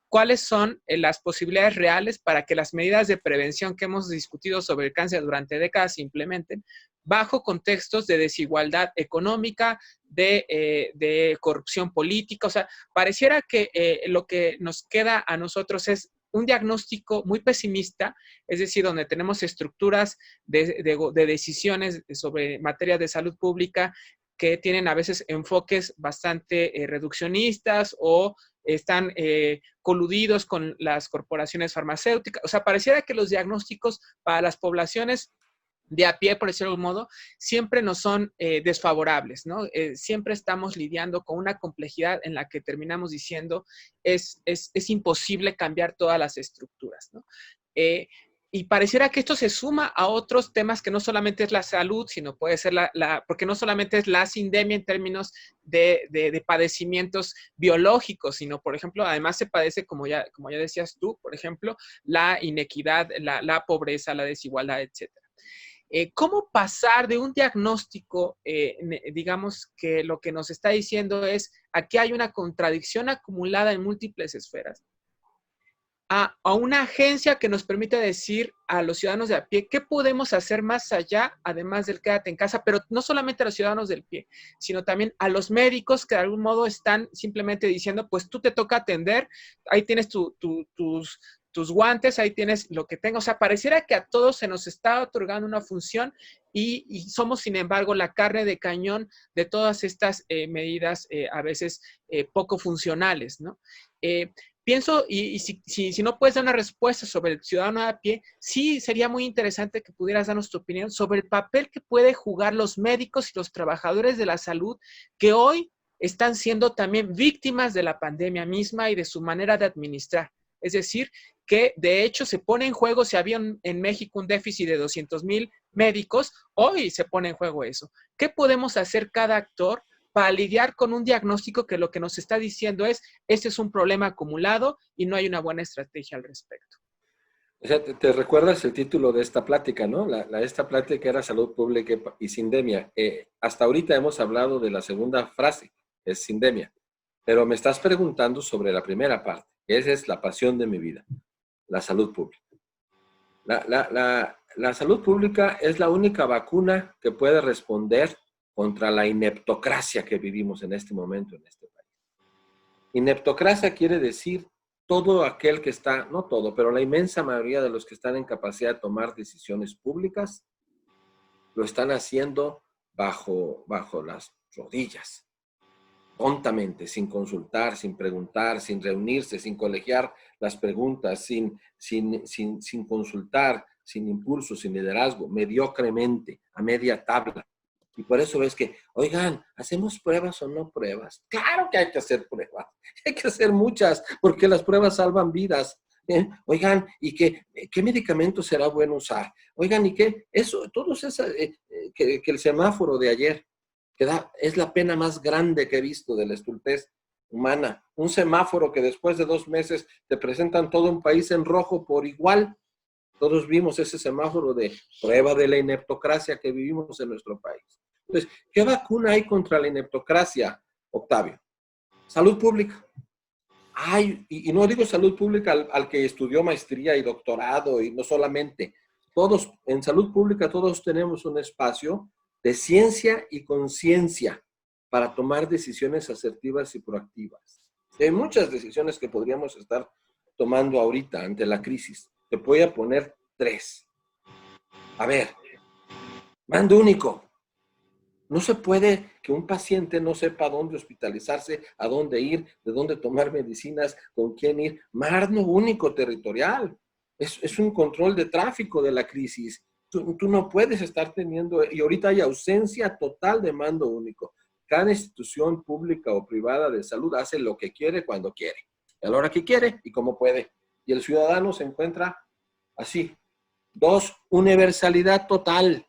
cuáles son las posibilidades reales para que las medidas de prevención que hemos discutido sobre el cáncer durante décadas se implementen bajo contextos de desigualdad económica, de corrupción política. O sea, pareciera que lo que nos queda a nosotros es un diagnóstico muy pesimista, es decir, donde tenemos estructuras de decisiones sobre materia de salud pública que tienen a veces enfoques bastante reduccionistas o están coludidos con las corporaciones farmacéuticas. O sea, pareciera que los diagnósticos para las poblaciones de a pie, por decirlo de algún modo, siempre nos son desfavorables, ¿no? Siempre estamos lidiando con una complejidad en la que terminamos diciendo es imposible cambiar todas las estructuras, ¿no? Y pareciera que esto se suma a otros temas que no solamente es la salud, sino puede ser porque no solamente es la sindemia en términos de padecimientos biológicos, sino, por ejemplo, además se padece, como ya decías tú, por ejemplo, la inequidad, la pobreza, la desigualdad, etcétera. ¿Cómo pasar de un diagnóstico, digamos, que lo que nos está diciendo es, aquí hay una contradicción acumulada en múltiples esferas, a una agencia que nos permita decir a los ciudadanos de a pie qué podemos hacer más allá, además del quédate en casa, pero no solamente a los ciudadanos del pie, sino también a los médicos que de algún modo están simplemente diciendo, pues tú te toca atender, ahí tienes tus guantes, ahí tienes lo que tengo. O sea, pareciera que a todos se nos está otorgando una función y somos, sin embargo, la carne de cañón de todas estas medidas a veces poco funcionales, ¿no? Pienso, y si no puedes dar una respuesta sobre el ciudadano a pie, sí sería muy interesante que pudieras darnos tu opinión sobre el papel que pueden jugar los médicos y los trabajadores de la salud que hoy están siendo también víctimas de la pandemia misma y de su manera de administrar. Es decir, que de hecho se pone en juego, si había en México un déficit de 200,000 médicos, hoy se pone en juego eso. ¿Qué podemos hacer cada actor para lidiar con un diagnóstico que lo que nos está diciendo es, este es un problema acumulado y no hay una buena estrategia al respecto? O sea, te recuerdas el título de esta plática, ¿no? Esta plática era Salud Pública y Sindemia. Hasta ahorita hemos hablado de la segunda frase, es Sindemia. Pero me estás preguntando sobre la primera parte. Esa es la pasión de mi vida, la salud pública. La salud pública es la única vacuna que puede responder contra la ineptocracia que vivimos en este momento en este país. Ineptocracia quiere decir todo aquel que está, no todo, pero la inmensa mayoría de los que están en capacidad de tomar decisiones públicas, lo están haciendo bajo las rodillas, tontamente, sin consultar, sin preguntar, sin reunirse, sin colegiar las preguntas, sin consultar, sin impulso, sin liderazgo, mediocremente, a media tabla. Y por eso ves que, oigan, ¿hacemos pruebas o no pruebas? Claro que hay que hacer pruebas. Hay que hacer muchas, porque las pruebas salvan vidas. Oigan, ¿y qué medicamento será bueno usar? Oigan, ¿y qué? Eso, todos esos, que el semáforo de ayer, es la pena más grande que he visto de la estultez humana. Un semáforo que después de 2 meses te presentan todo un país en rojo por igual. Todos vimos ese semáforo de prueba de la ineptocracia que vivimos en nuestro país. Entonces, ¿qué vacuna hay contra la ineptocracia, Octavio? Salud pública. Y no digo salud pública al que estudió maestría y doctorado, y no solamente. Todos, en salud pública, todos tenemos un espacio de ciencia y conciencia para tomar decisiones asertivas y proactivas. Hay muchas decisiones que podríamos estar tomando ahorita ante la crisis. Te voy a poner 3. A ver, mando único. No se puede que un paciente no sepa dónde hospitalizarse, a dónde ir, de dónde tomar medicinas, con quién ir. Mando único territorial. Es un control de tráfico de la crisis. Tú no puedes estar teniendo, y ahorita hay ausencia total de mando único. Cada institución pública o privada de salud hace lo que quiere cuando quiere, a la hora que quiere y como puede. Y el ciudadano se encuentra así. 2, universalidad total.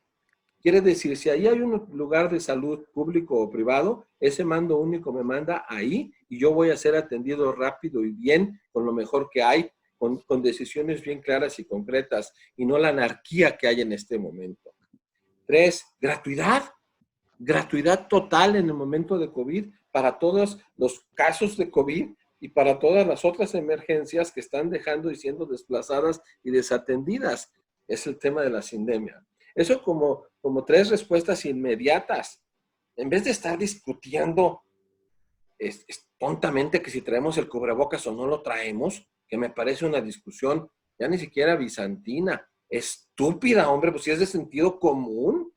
Quiere decir, si ahí hay un lugar de salud público o privado, ese mando único me manda ahí y yo voy a ser atendido rápido y bien, con lo mejor que hay, con decisiones bien claras y concretas, y no la anarquía que hay en este momento. 3, gratuidad. Gratuidad total en el momento de COVID para todos los casos de COVID y para todas las otras emergencias que están dejando y siendo desplazadas y desatendidas. Es el tema de la sindemia. Eso como 3 respuestas inmediatas. En vez de estar discutiendo tontamente que si traemos el cubrebocas o no lo traemos, que me parece una discusión ya ni siquiera bizantina, estúpida, hombre, pues si es de sentido común.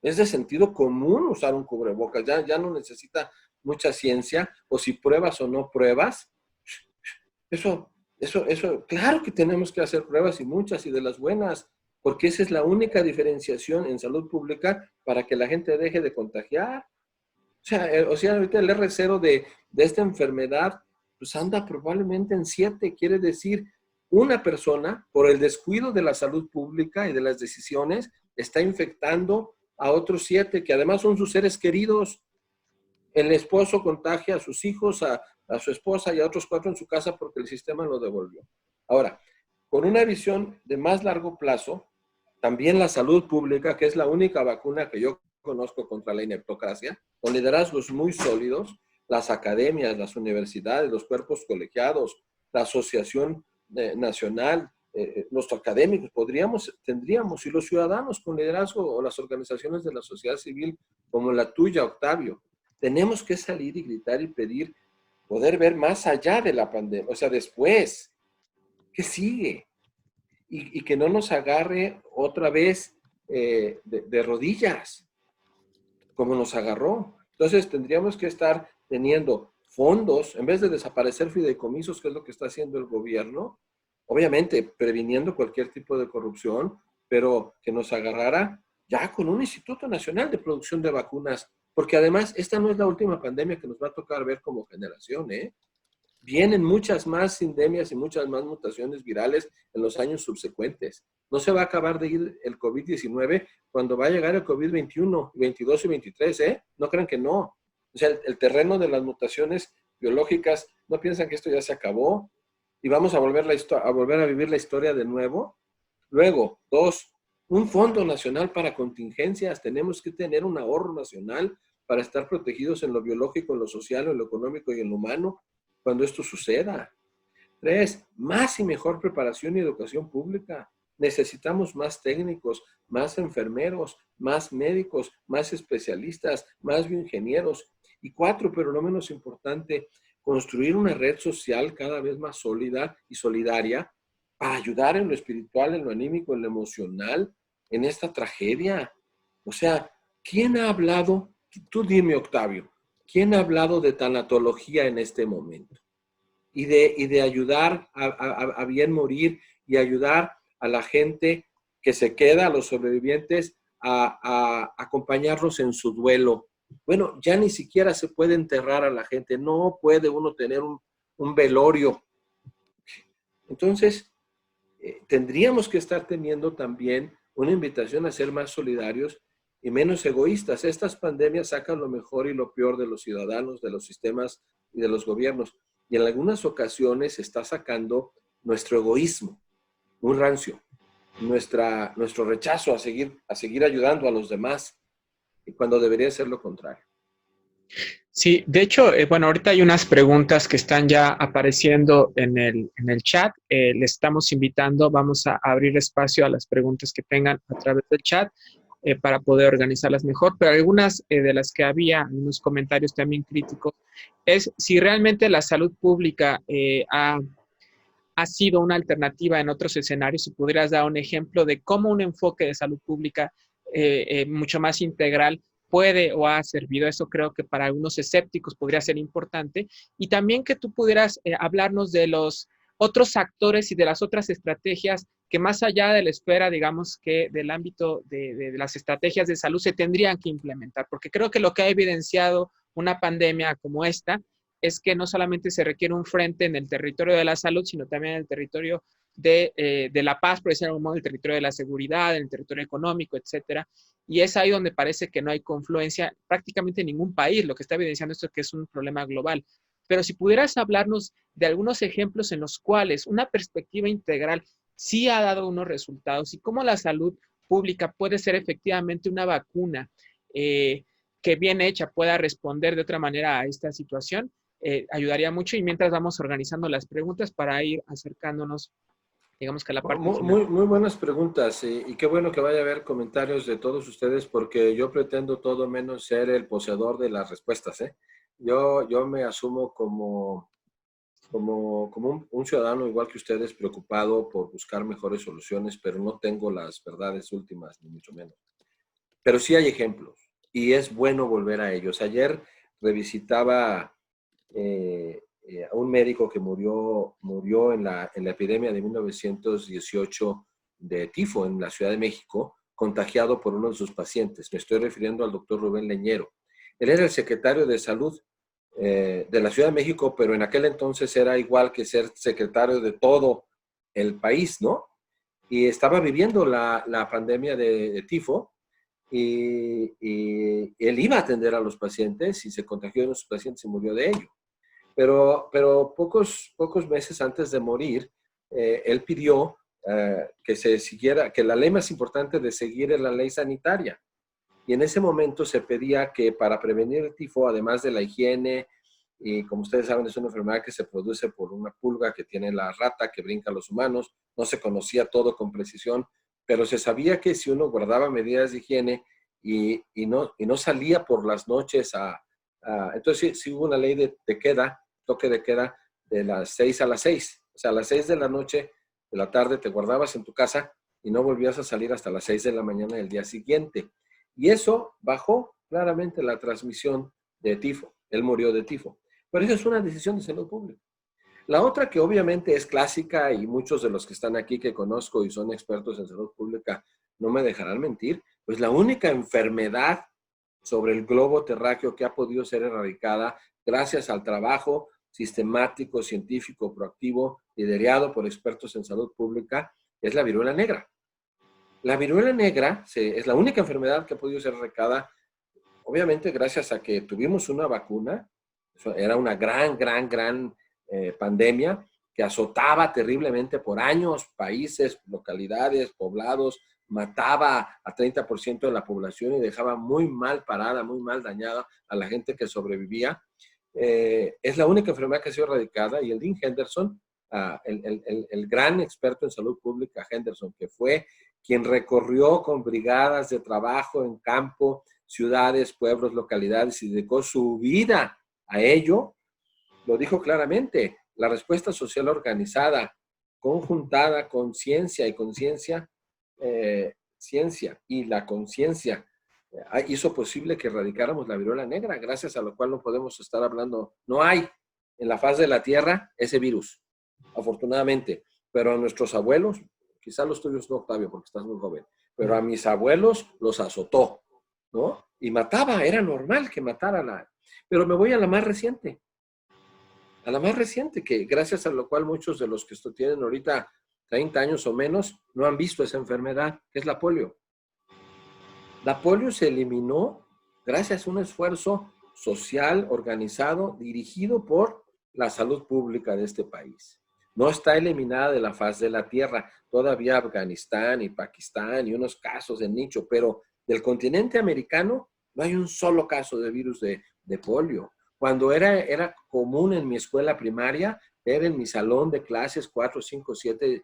Es de sentido común usar un cubrebocas, ya no necesita mucha ciencia, o si pruebas o no pruebas. Eso, claro que tenemos que hacer pruebas y muchas y de las buenas, porque esa es la única diferenciación en salud pública para que la gente deje de contagiar. O sea ahorita el R0 de esta enfermedad, pues anda probablemente en 7, quiere decir, una persona, por el descuido de la salud pública y de las decisiones, está infectando a otros 7, que además son sus seres queridos. El esposo contagia a sus hijos, a su esposa y a otros 4 en su casa porque el sistema lo devolvió. Ahora, con una visión de más largo plazo, también la salud pública, que es la única vacuna que yo conozco contra la ineptocracia, con liderazgos muy sólidos, las academias, las universidades, los cuerpos colegiados, la asociación nacional, los académicos, tendríamos, y los ciudadanos con liderazgo o las organizaciones de la sociedad civil como la tuya, Octavio, tenemos que salir y gritar y pedir poder ver más allá de la pandemia, o sea, después, ¿qué sigue? Y que no nos agarre otra vez de rodillas, como nos agarró. Entonces tendríamos que estar teniendo fondos, en vez de desaparecer fideicomisos, que es lo que está haciendo el gobierno, obviamente previniendo cualquier tipo de corrupción, pero que nos agarrara ya con un Instituto Nacional de Producción de Vacunas, porque además esta no es la última pandemia que nos va a tocar ver como generación, ¿eh? Vienen muchas más sindemias y muchas más mutaciones virales en los años subsecuentes. No se va a acabar de ir el COVID-19 cuando va a llegar el COVID-21, 22 y 23, ¿eh? No crean que no. O sea, el terreno de las mutaciones biológicas, no piensan que esto ya se acabó y vamos a volver a vivir la historia de nuevo. Luego, 2, un fondo nacional para contingencias. Tenemos que tener un ahorro nacional para estar protegidos en lo biológico, en lo social, en lo económico y en lo humano cuando esto suceda. 3, más y mejor preparación y educación pública. Necesitamos más técnicos, más enfermeros, más médicos, más especialistas, más bioingenieros. Y 4, pero no menos importante, construir una red social cada vez más sólida y solidaria para ayudar en lo espiritual, en lo anímico, en lo emocional, en esta tragedia. O sea, ¿quién ha hablado? Tú dime, Octavio, ¿quién ha hablado de tanatología en este momento? Y de ayudar a bien morir y ayudar a la gente que se queda, a los sobrevivientes, a acompañarlos en su duelo. Bueno, ya ni siquiera se puede enterrar a la gente, no puede uno tener un velorio. Entonces, tendríamos que estar teniendo también una invitación a ser más solidarios y menos egoístas. Estas pandemias sacan lo mejor y lo peor de los ciudadanos, de los sistemas y de los gobiernos. Y en algunas ocasiones está sacando nuestro egoísmo, muy rancio, nuestro rechazo a seguir ayudando a los demás, y cuando debería ser lo contrario. Sí, de hecho, bueno, ahorita hay unas preguntas que están ya apareciendo en el chat. Les estamos invitando, vamos a abrir espacio a las preguntas que tengan a través del chat para poder organizarlas mejor, pero algunas de las que había, unos comentarios también críticos, es si realmente la salud pública ha sido una alternativa en otros escenarios, si pudieras dar un ejemplo de cómo un enfoque de salud pública mucho más integral puede o ha servido. Eso creo que para algunos escépticos podría ser importante. Y también que tú pudieras hablarnos de los otros actores y de las otras estrategias que más allá de la esfera, digamos que del ámbito de las estrategias de salud se tendrían que implementar, porque creo que lo que ha evidenciado una pandemia como esta es que no solamente se requiere un frente en el territorio de la salud, sino también en el territorio de la paz, por decirlo de algún modo, el territorio de la seguridad, el territorio económico, etcétera. Y es ahí donde parece que no hay confluencia prácticamente en ningún país, lo que está evidenciando esto es que es un problema global. Pero si pudieras hablarnos de algunos ejemplos en los cuales una perspectiva integral sí ha dado unos resultados y cómo la salud pública puede ser efectivamente una vacuna que bien hecha pueda responder de otra manera a esta situación, ayudaría mucho. Y mientras vamos organizando las preguntas para ir acercándonos, digamos que a la parte final. Muy buenas preguntas y qué bueno que vaya a haber comentarios de todos ustedes porque yo pretendo todo menos ser el poseedor de las respuestas, ¿eh? Yo me asumo como un ciudadano igual que ustedes, preocupado por buscar mejores soluciones, pero no tengo las verdades últimas, ni mucho menos. Pero sí hay ejemplos y es bueno volver a ellos. Ayer revisitaba a un médico que murió en la epidemia de 1918 de tifo en la Ciudad de México, contagiado por uno de sus pacientes. Me estoy refiriendo al doctor Rubén Leñero. Él era el secretario de Salud de la Ciudad de México, pero en aquel entonces era igual que ser secretario de todo el país, ¿no? Y estaba viviendo la pandemia de tifo y él iba a atender a los pacientes y se contagió de los pacientes y murió de ello. Pero pocos meses antes de morir, él pidió que se siguiera, que la ley más importante de seguir es la ley sanitaria. Y en ese momento se pedía que para prevenir el tifo, además de la higiene y como ustedes saben es una enfermedad que se produce por una pulga que tiene la rata que brinca a los humanos. No se conocía todo con precisión, pero se sabía que si uno guardaba medidas de higiene y no salía por las noches entonces sí hubo una ley de queda, toque de queda de las 6 a las 6. O sea, a las 6 de la noche, de la tarde, te guardabas en tu casa y no volvías a salir hasta las 6 de la mañana del día siguiente. Y eso bajó claramente la transmisión de tifo. Él murió de tifo. Pero eso es una decisión de salud pública. La otra que obviamente es clásica y muchos de los que están aquí que conozco y son expertos en salud pública no me dejarán mentir, pues la única enfermedad sobre el globo terráqueo que ha podido ser erradicada gracias al trabajo sistemático, científico, proactivo, liderado por expertos en salud pública, es la viruela negra. La viruela negra es la única enfermedad que ha podido ser erradicada, obviamente gracias a que tuvimos una vacuna. Era una gran pandemia que azotaba terriblemente por años países, localidades, poblados, mataba a 30% de la población y dejaba muy mal parada, muy mal dañada a la gente que sobrevivía. Es la única enfermedad que ha sido erradicada y el Dean Henderson, el gran experto en salud pública Henderson, que fue quien recorrió con brigadas de trabajo en campo, ciudades, pueblos, localidades y dedicó su vida a ello, lo dijo claramente. La respuesta social organizada, conjuntada con ciencia y conciencia, ciencia y la conciencia hizo posible que erradicáramos la viruela negra, gracias a lo cual no podemos estar hablando, no hay en la faz de la tierra ese virus, afortunadamente, pero a nuestros abuelos, quizás los tuyos no, Octavio, porque estás muy joven, pero a mis abuelos los azotó, ¿no? Y mataba, era normal que matara Pero me voy a la más reciente, que gracias a lo cual muchos de los que tienen ahorita 30 años o menos no han visto esa enfermedad, que es la polio. La polio se eliminó gracias a un esfuerzo social, organizado, dirigido por la salud pública de este país. No está eliminada de la faz de la tierra. Todavía Afganistán y Pakistán y unos casos de nicho, pero del continente americano no hay un solo caso de virus de polio. Cuando era común en mi escuela primaria, ver en mi salón de clases 4, 5, 7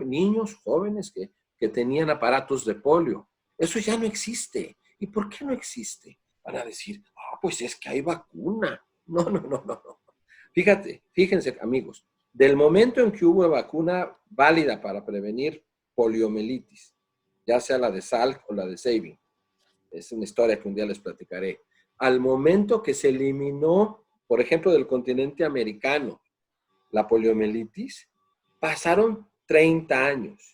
niños jóvenes que tenían aparatos de polio. Eso ya no existe. ¿Y por qué no existe? Van a decir, pues es que hay vacuna. No. Fíjense, amigos, del momento en que hubo vacuna válida para prevenir poliomielitis, ya sea la de Salk o la de Sabin, es una historia que un día les platicaré, al momento que se eliminó, por ejemplo, del continente americano, la poliomielitis, pasaron 30 años.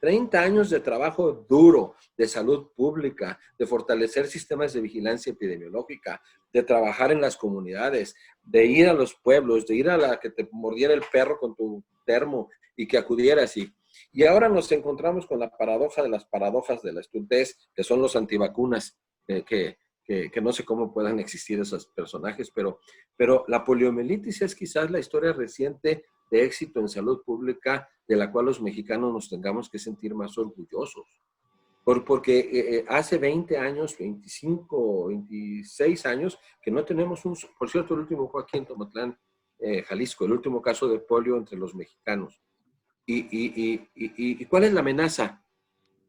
30 años de trabajo duro, de salud pública, de fortalecer sistemas de vigilancia epidemiológica, de trabajar en las comunidades, de ir a los pueblos, de ir a la que te mordiera el perro con tu termo y que acudieras. Y ahora nos encontramos con la paradoja de las paradojas de la estupidez, que son los antivacunas, que no sé cómo puedan existir esos personajes, pero la poliomielitis es quizás la historia reciente de éxito en salud pública de la cual los mexicanos nos tengamos que sentir más orgullosos. Porque hace 20 años, 25, 26 años, que no tenemos por cierto, el último fue aquí en Tomatlán, Jalisco, el último caso de polio entre los mexicanos. ¿Y cuál es la amenaza?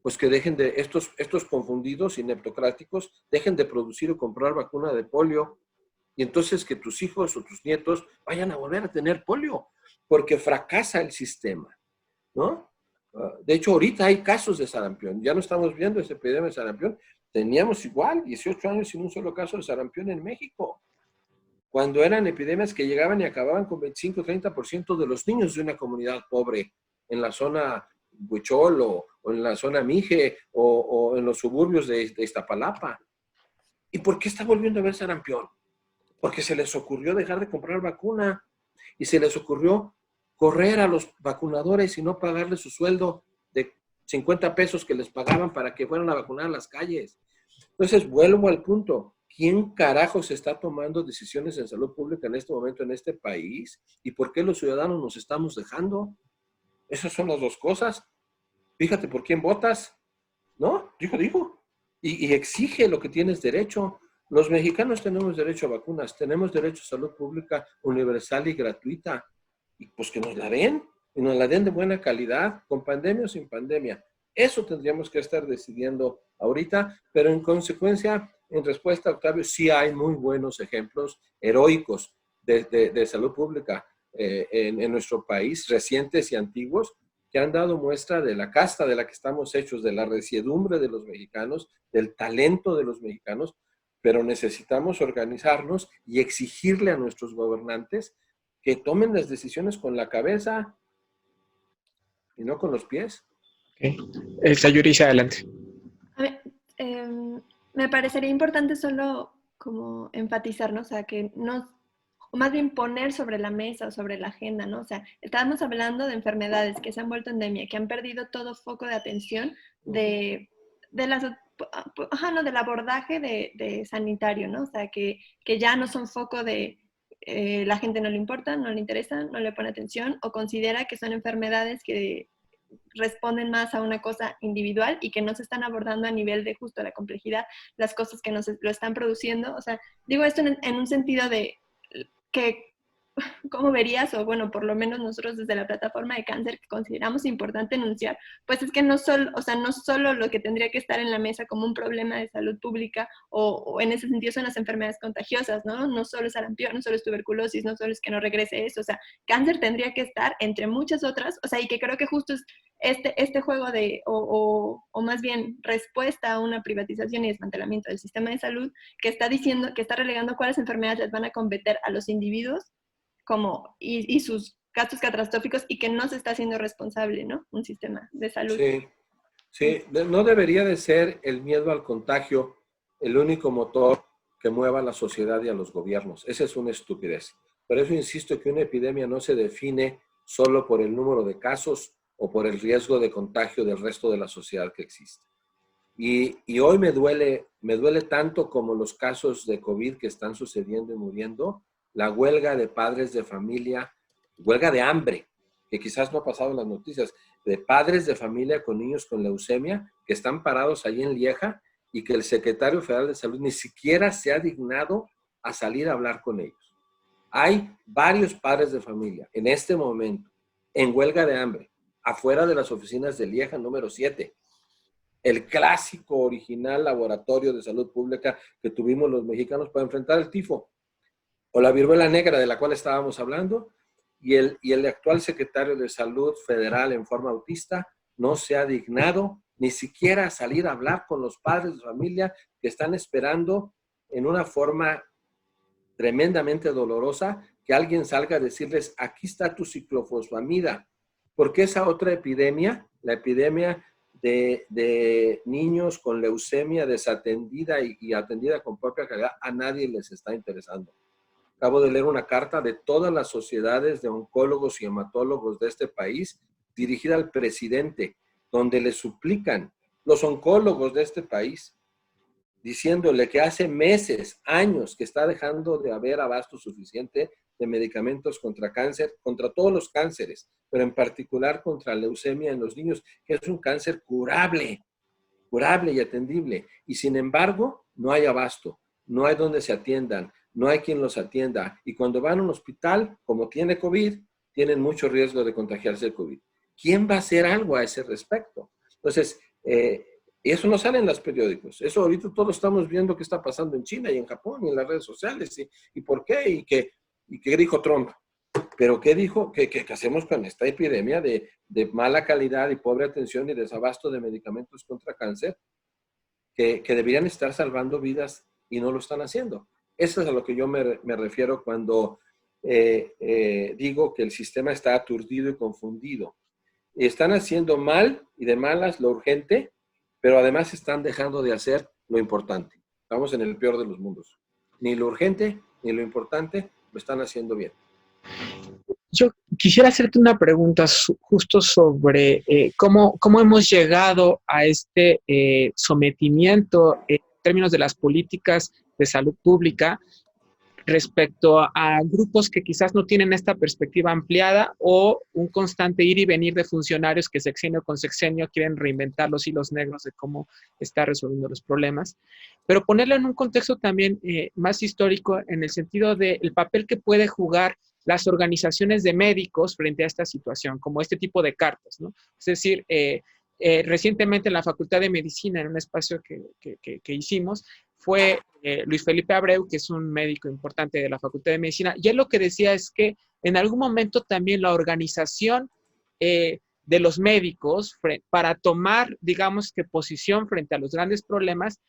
Pues que dejen de, estos confundidos ineptocráticos, dejen de producir o comprar vacuna de polio, y entonces que tus hijos o tus nietos vayan a volver a tener polio, porque fracasa el sistema, ¿no? De hecho, ahorita hay casos de sarampión, ya no estamos viendo esa epidemia de sarampión, teníamos igual 18 años sin un solo caso de sarampión en México, cuando eran epidemias que llegaban y acababan con 25-30% de los niños de una comunidad pobre en la zona Huichol o en la zona Mije o en los suburbios de Iztapalapa. ¿Y por qué está volviendo a haber sarampión? Porque se les ocurrió dejar de comprar vacuna y se les ocurrió correr a los vacunadores y no pagarles su sueldo de 50 pesos que les pagaban para que fueran a vacunar a las calles. Entonces, vuelvo al punto. ¿Quién carajos está tomando decisiones en salud pública en este momento en este país? ¿Y por qué los ciudadanos nos estamos dejando? Esas son las dos cosas. Fíjate por quién votas, ¿no? Dijo. Y exige lo que tienes derecho. Los mexicanos tenemos derecho a vacunas, tenemos derecho a salud pública universal y gratuita. Y pues que nos la den, y nos la den de buena calidad, con pandemia o sin pandemia. Eso tendríamos que estar decidiendo ahorita, pero en consecuencia, en respuesta a Octavio, sí hay muy buenos ejemplos heroicos de salud pública en nuestro país, recientes y antiguos, que han dado muestra de la casta de la que estamos hechos, de la resiedumbre de los mexicanos, del talento de los mexicanos, pero necesitamos organizarnos y exigirle a nuestros gobernantes que tomen las decisiones con la cabeza y no con los pies. Okay. Sayuri, adelante. A ver, me parecería importante solo como enfatizar, ¿no? O sea, que no, o más bien poner sobre la mesa o sobre la agenda, ¿no? O sea, estábamos hablando de enfermedades que se han vuelto endemia, que han perdido todo foco de atención de las, ajá, no, del abordaje de sanitario, ¿no? O sea, que ya no son foco de la gente no le importa, no le interesa, no le pone atención o considera que son enfermedades que responden más a una cosa individual y que no se están abordando a nivel de justo la complejidad, las cosas que nos lo están produciendo. O sea, digo esto en un sentido de que, ¿cómo verías? O bueno, por lo menos nosotros desde la plataforma de cáncer que consideramos importante enunciar, pues es que no solo, o sea, no solo lo que tendría que estar en la mesa como un problema de salud pública o en ese sentido son las enfermedades contagiosas, ¿no? No solo es sarampión, no solo es tuberculosis, no solo es que no regrese eso, o sea, cáncer tendría que estar entre muchas otras, o sea, y que creo que justo es este juego de, o más bien respuesta a una privatización y desmantelamiento del sistema de salud que está diciendo, que está relegando cuáles enfermedades les van a competir a los individuos como, y sus gastos catastróficos y que no se está haciendo responsable, ¿no? Un sistema de salud. Sí, sí, no debería de ser el miedo al contagio el único motor que mueva a la sociedad y a los gobiernos. Esa es una estupidez. Por eso insisto que una epidemia no se define solo por el número de casos o por el riesgo de contagio del resto de la sociedad que existe. Y hoy me duele tanto como los casos de COVID que están sucediendo y muriendo, la huelga de padres de familia, huelga de hambre, que quizás no ha pasado en las noticias, de padres de familia con niños con leucemia que están parados ahí en Lieja y que el secretario federal de salud ni siquiera se ha dignado a salir a hablar con ellos. Hay varios padres de familia en este momento en huelga de hambre, afuera de las oficinas de Lieja número 7. El clásico original laboratorio de salud pública que tuvimos los mexicanos para enfrentar el tifo o la viruela negra de la cual estábamos hablando, y el actual secretario de Salud Federal en forma autista no se ha dignado ni siquiera a salir a hablar con los padres de familia que están esperando en una forma tremendamente dolorosa que alguien salga a decirles, aquí está tu ciclofosfamida, porque esa otra epidemia, la epidemia de niños con leucemia desatendida y atendida con propia calidad, a nadie les está interesando. Acabo de leer una carta de todas las sociedades de oncólogos y hematólogos de este país dirigida al presidente, donde le suplican los oncólogos de este país, diciéndole que hace meses, años, que está dejando de haber abasto suficiente de medicamentos contra cáncer, contra todos los cánceres, pero en particular contra leucemia en los niños, que es un cáncer curable y atendible. Y sin embargo, no hay abasto, no hay donde se atiendan, no hay quien los atienda. Y cuando van a un hospital, como tiene COVID, tienen mucho riesgo de contagiarse de COVID. ¿Quién va a hacer algo a ese respecto? Entonces, eso no sale en los periódicos. Eso ahorita todos estamos viendo qué está pasando en China y en Japón y en las redes sociales. Y por qué, y qué dijo Trump. Pero ¿qué dijo? ¿Qué hacemos con esta epidemia de mala calidad y pobre atención y desabasto de medicamentos contra cáncer que deberían estar salvando vidas y no lo están haciendo? Eso es a lo que yo me refiero cuando digo que el sistema está aturdido y confundido. Están haciendo mal y de malas lo urgente, pero además están dejando de hacer lo importante. Estamos en el peor de los mundos. Ni lo urgente ni lo importante lo están haciendo bien. Yo quisiera hacerte una pregunta justo sobre cómo hemos llegado a este sometimiento en términos de las políticas de salud pública respecto a grupos que quizás no tienen esta perspectiva ampliada o un constante ir y venir de funcionarios que sexenio con sexenio quieren reinventar los hilos negros de cómo está resolviendo los problemas, pero ponerlo en un contexto también más histórico en el sentido del papel que puede jugar las organizaciones de médicos frente a esta situación, como este tipo de cartas, ¿no? Es decir, recientemente en la Facultad de Medicina, en un espacio que hicimos, fue Luis Felipe Abreu, que es un médico importante de la Facultad de Medicina, y él lo que decía es que en algún momento también la organización de los médicos para tomar, digamos que posición frente a los grandes problemas,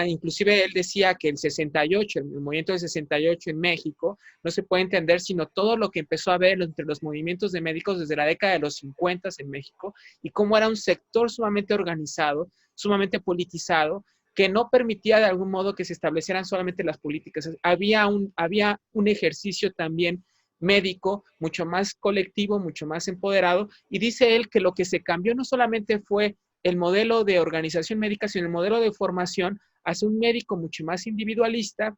inclusive él decía que el 68, el movimiento del 68 en México, no se puede entender sino todo lo que empezó a ver entre los movimientos de médicos desde la década de los 50 en México y cómo era un sector sumamente organizado, sumamente politizado, que no permitía de algún modo que se establecieran solamente las políticas. Había un ejercicio también médico mucho más colectivo, mucho más empoderado, y dice él que lo que se cambió no solamente fue el modelo de organización médica, sino el modelo de formación hacia un médico mucho más individualista,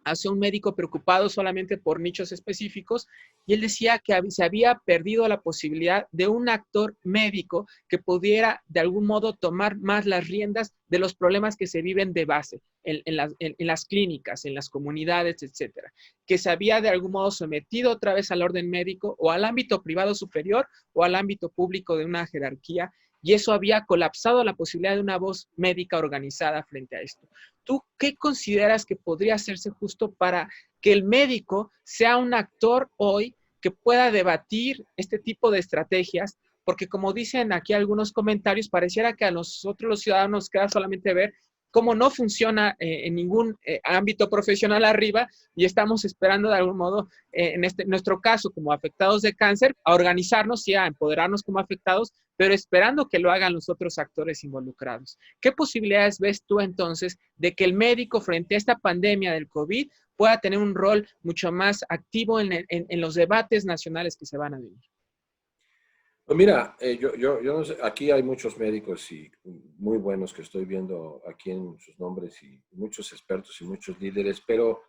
hacia un médico preocupado solamente por nichos específicos, y él decía que se había perdido la posibilidad de un actor médico que pudiera de algún modo tomar más las riendas de los problemas que se viven de base en las clínicas, en las comunidades, etcétera, que se había de algún modo sometido otra vez al orden médico o al ámbito privado superior o al ámbito público de una jerarquía, y eso había colapsado la posibilidad de una voz médica organizada frente a esto. ¿Tú qué consideras que podría hacerse justo para que el médico sea un actor hoy que pueda debatir este tipo de estrategias? Porque como dicen aquí algunos comentarios, pareciera que a nosotros los ciudadanos queda solamente ver cómo no funciona en ningún ámbito profesional arriba y estamos esperando de algún modo, en nuestro caso como afectados de cáncer, a organizarnos y a empoderarnos como afectados, pero esperando que lo hagan los otros actores involucrados. ¿Qué posibilidades ves tú entonces de que el médico frente a esta pandemia del COVID pueda tener un rol mucho más activo en los debates nacionales que se van a vivir? Pues mira, yo no sé, aquí hay muchos médicos y muy buenos que estoy viendo aquí en sus nombres y muchos expertos y muchos líderes, pero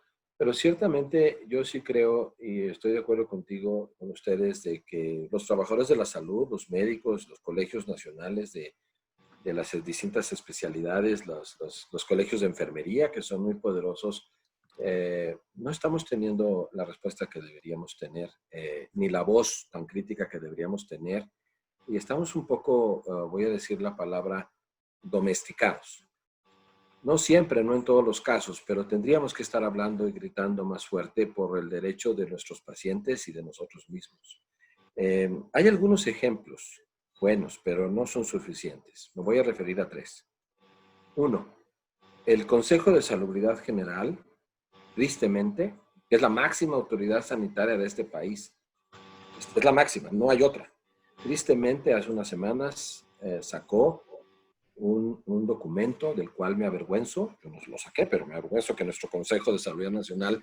ciertamente yo sí creo y estoy de acuerdo contigo, con ustedes, de que los trabajadores de la salud, los médicos, los colegios nacionales de las distintas especialidades, los colegios de enfermería, que son muy poderosos, no estamos teniendo la respuesta que deberíamos tener, ni la voz tan crítica que deberíamos tener, y estamos un poco, voy a decir la palabra, domesticados. No siempre, no en todos los casos, pero tendríamos que estar hablando y gritando más fuerte por el derecho de nuestros pacientes y de nosotros mismos. Hay algunos ejemplos buenos, pero no son suficientes. Me voy a referir a tres. Uno, el Consejo de Salubridad General, tristemente, que es la máxima autoridad sanitaria de este país, es la máxima, no hay otra. Tristemente, hace unas semanas sacó un documento del cual me avergüenzo, yo no lo saqué, pero me avergüenzo que nuestro Consejo de Salud Nacional,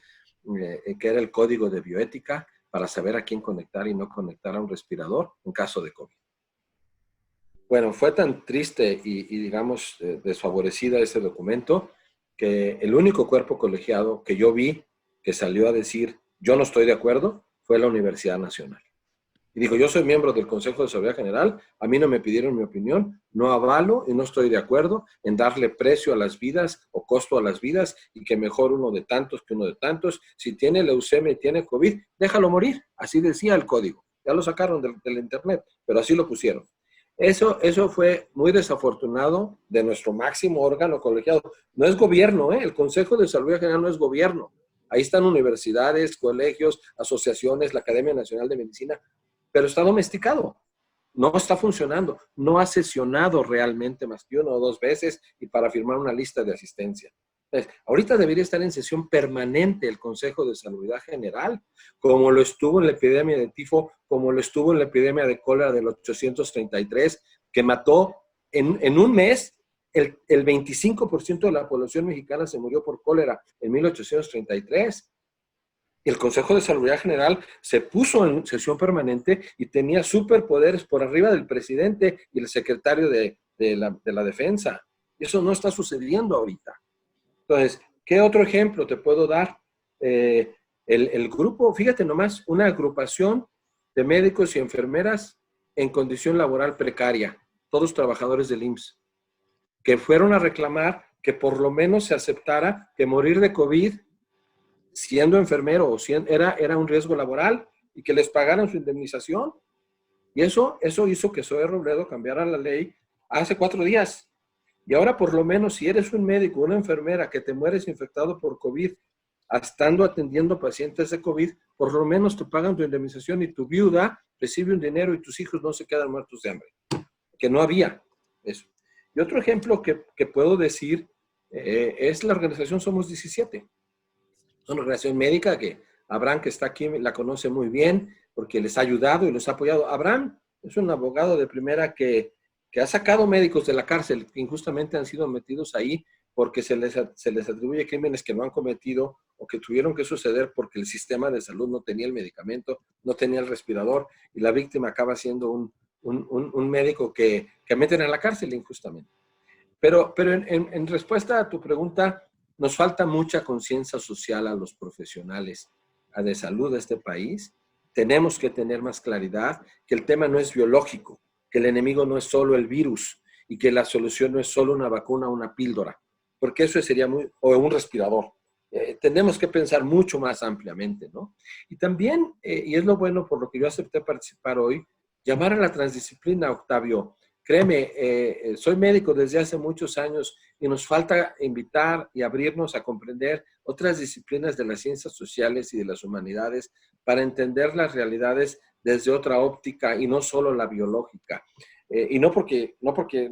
que era el código de bioética para saber a quién conectar y no conectar a un respirador en caso de COVID. Bueno, fue tan triste y digamos, desfavorecida ese documento que el único cuerpo colegiado que yo vi que salió a decir yo no estoy de acuerdo fue la Universidad Nacional. Y dijo, yo soy miembro del Consejo de Seguridad General, a mí no me pidieron mi opinión, no avalo y no estoy de acuerdo en darle precio a las vidas o costo a las vidas y que mejor uno de tantos que uno de tantos. Si tiene leucemia y tiene COVID, déjalo morir. Así decía el código. Ya lo sacaron del internet, pero así lo pusieron. Eso fue muy desafortunado de nuestro máximo órgano colegiado. No es gobierno, ¿eh? El Consejo de Salud General no es gobierno. Ahí están universidades, colegios, asociaciones, la Academia Nacional de Medicina, pero está domesticado. No está funcionando. No ha sesionado realmente más que 1 o 2 veces y para firmar una lista de asistencia. Entonces, ahorita debería estar en sesión permanente el Consejo de Salubridad General, como lo estuvo en la epidemia de tifo, como lo estuvo en la epidemia de cólera del 833, que mató en un mes, el 25% de la población mexicana se murió por cólera en 1833. El Consejo de Salubridad General se puso en sesión permanente y tenía superpoderes por arriba del presidente y el secretario de la Defensa. Eso no está sucediendo ahorita. Entonces, ¿qué otro ejemplo te puedo dar? el grupo, fíjate nomás, una agrupación de médicos y enfermeras en condición laboral precaria, todos trabajadores del IMSS, que fueron a reclamar que por lo menos se aceptara que morir de COVID siendo enfermero o era un riesgo laboral y que les pagaran su indemnización. Y eso hizo que Zoe Robledo cambiara la ley hace 4 días. Y ahora por lo menos si eres un médico o una enfermera que te mueres infectado por COVID, estando atendiendo pacientes de COVID, por lo menos te pagan tu indemnización y tu viuda recibe un dinero y tus hijos no se quedan muertos de hambre. Que no había eso. Y otro ejemplo que puedo decir es la organización Somos 17. Es una organización médica que Abraham, que está aquí, la conoce muy bien porque les ha ayudado y los ha apoyado. Abraham es un abogado de primera que ha sacado médicos de la cárcel que injustamente han sido metidos ahí porque se les atribuye crímenes que no han cometido o que tuvieron que suceder porque el sistema de salud no tenía el medicamento, no tenía el respirador y la víctima acaba siendo un médico que meten a la cárcel injustamente. Pero en respuesta a tu pregunta, nos falta mucha conciencia social a los profesionales de salud de este país. Tenemos que tener más claridad que el tema no es biológico, que el enemigo no es solo el virus y que la solución no es solo una vacuna o una píldora, porque eso sería o un respirador. Tenemos que pensar mucho más ampliamente, ¿no? Y también, y es lo bueno por lo que yo acepté participar hoy, llamar a la transdisciplina, Octavio. Créeme, soy médico desde hace muchos años y nos falta invitar y abrirnos a comprender otras disciplinas de las ciencias sociales y de las humanidades para entender las realidades desde otra óptica y no solo la biológica. Y no porque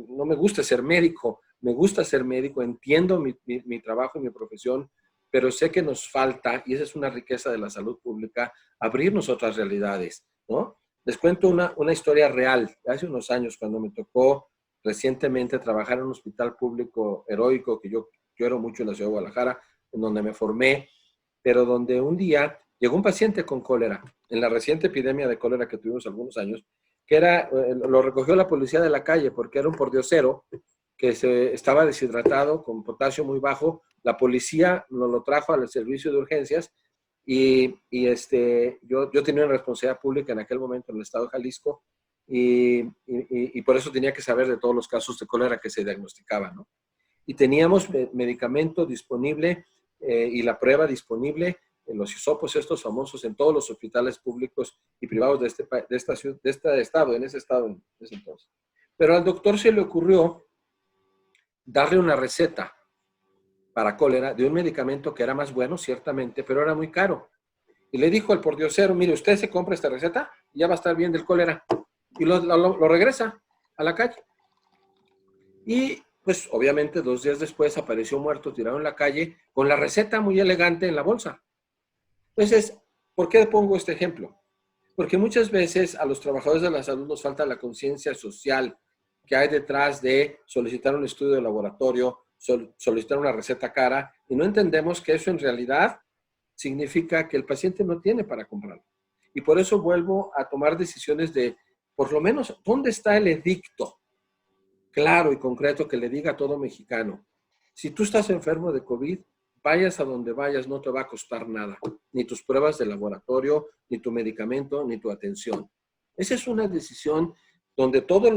no me gusta ser médico, me gusta ser médico, entiendo mi trabajo y mi profesión, pero sé que nos falta, y esa es una riqueza de la salud pública, abrirnos otras realidades, ¿no? Les cuento una historia real. Hace unos años, cuando me tocó recientemente trabajar en un hospital público heroico, que yo quiero mucho en la ciudad de Guadalajara, en donde me formé, pero donde un día llegó un paciente con cólera, en la reciente epidemia de cólera que tuvimos algunos años, que lo recogió la policía de la calle porque era un pordiosero que estaba deshidratado, con potasio muy bajo. La policía nos lo trajo al servicio de urgencias y yo tenía una responsabilidad pública en aquel momento en el estado de Jalisco y por eso tenía que saber de todos los casos de cólera que se diagnosticaban, ¿no? Y teníamos medicamento disponible y la prueba disponible en los hisopos estos famosos en todos los hospitales públicos y privados de este estado en ese entonces. Pero al doctor se le ocurrió darle una receta para cólera de un medicamento que era más bueno, ciertamente, pero era muy caro. Y le dijo al pordiosero, mire, usted se compra esta receta y ya va a estar bien del cólera. Y lo regresa a la calle. Y pues obviamente 2 días después apareció muerto, tirado en la calle, con la receta muy elegante en la bolsa. Entonces, ¿por qué pongo este ejemplo? Porque muchas veces a los trabajadores de la salud nos falta la conciencia social que hay detrás de solicitar un estudio de laboratorio, solicitar una receta cara, y no entendemos que eso en realidad significa que el paciente no tiene para comprarlo. Y por eso vuelvo a tomar decisiones de, por lo menos, ¿dónde está el edicto claro y concreto que le diga a todo mexicano? Si tú estás enfermo de COVID, vayas a donde vayas, no te va a costar nada, ni tus pruebas de laboratorio, ni tu medicamento, ni tu atención. Esa es una decisión donde todos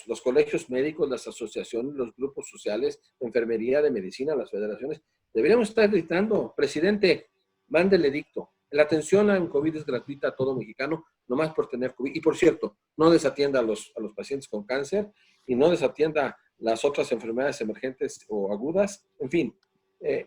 los colegios médicos, las asociaciones, los grupos sociales, enfermería, de medicina, las federaciones, deberíamos estar gritando, presidente, mande el edicto. La atención en COVID es gratuita a todo mexicano, nomás por tener COVID. Y por cierto, no desatienda a los pacientes con cáncer y no desatienda las otras enfermedades emergentes o agudas. En fin,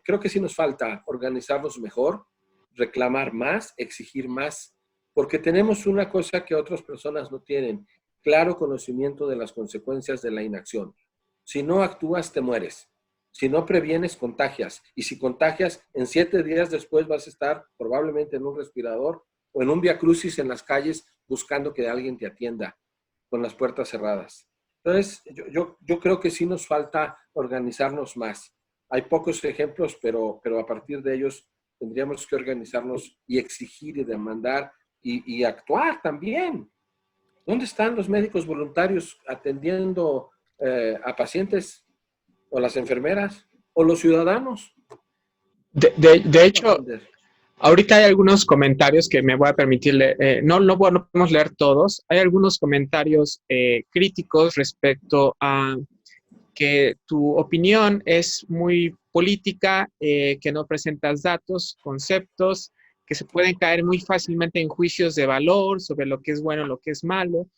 creo que sí nos falta organizarnos mejor, reclamar más, exigir más, porque tenemos una cosa que otras personas no tienen, claro conocimiento de las consecuencias de la inacción. Si no actúas, te mueres. Si no previenes, contagias. Y si contagias, en 7 días después vas a estar probablemente en un respirador o en un viacrucis en las calles buscando que alguien te atienda con las puertas cerradas. Entonces, yo creo que sí nos falta organizarnos más. Hay pocos ejemplos, pero a partir de ellos tendríamos que organizarnos y exigir y demandar y actuar también. ¿Dónde están los médicos voluntarios atendiendo a pacientes o las enfermeras o los ciudadanos? De hecho, Ahorita hay algunos comentarios que me voy a permitir leer. No podemos leer todos. Hay algunos comentarios críticos respecto a que tu opinión es muy política, que no presentas datos, conceptos, que se pueden caer muy fácilmente en juicios de valor sobre lo que es bueno, lo que es malo.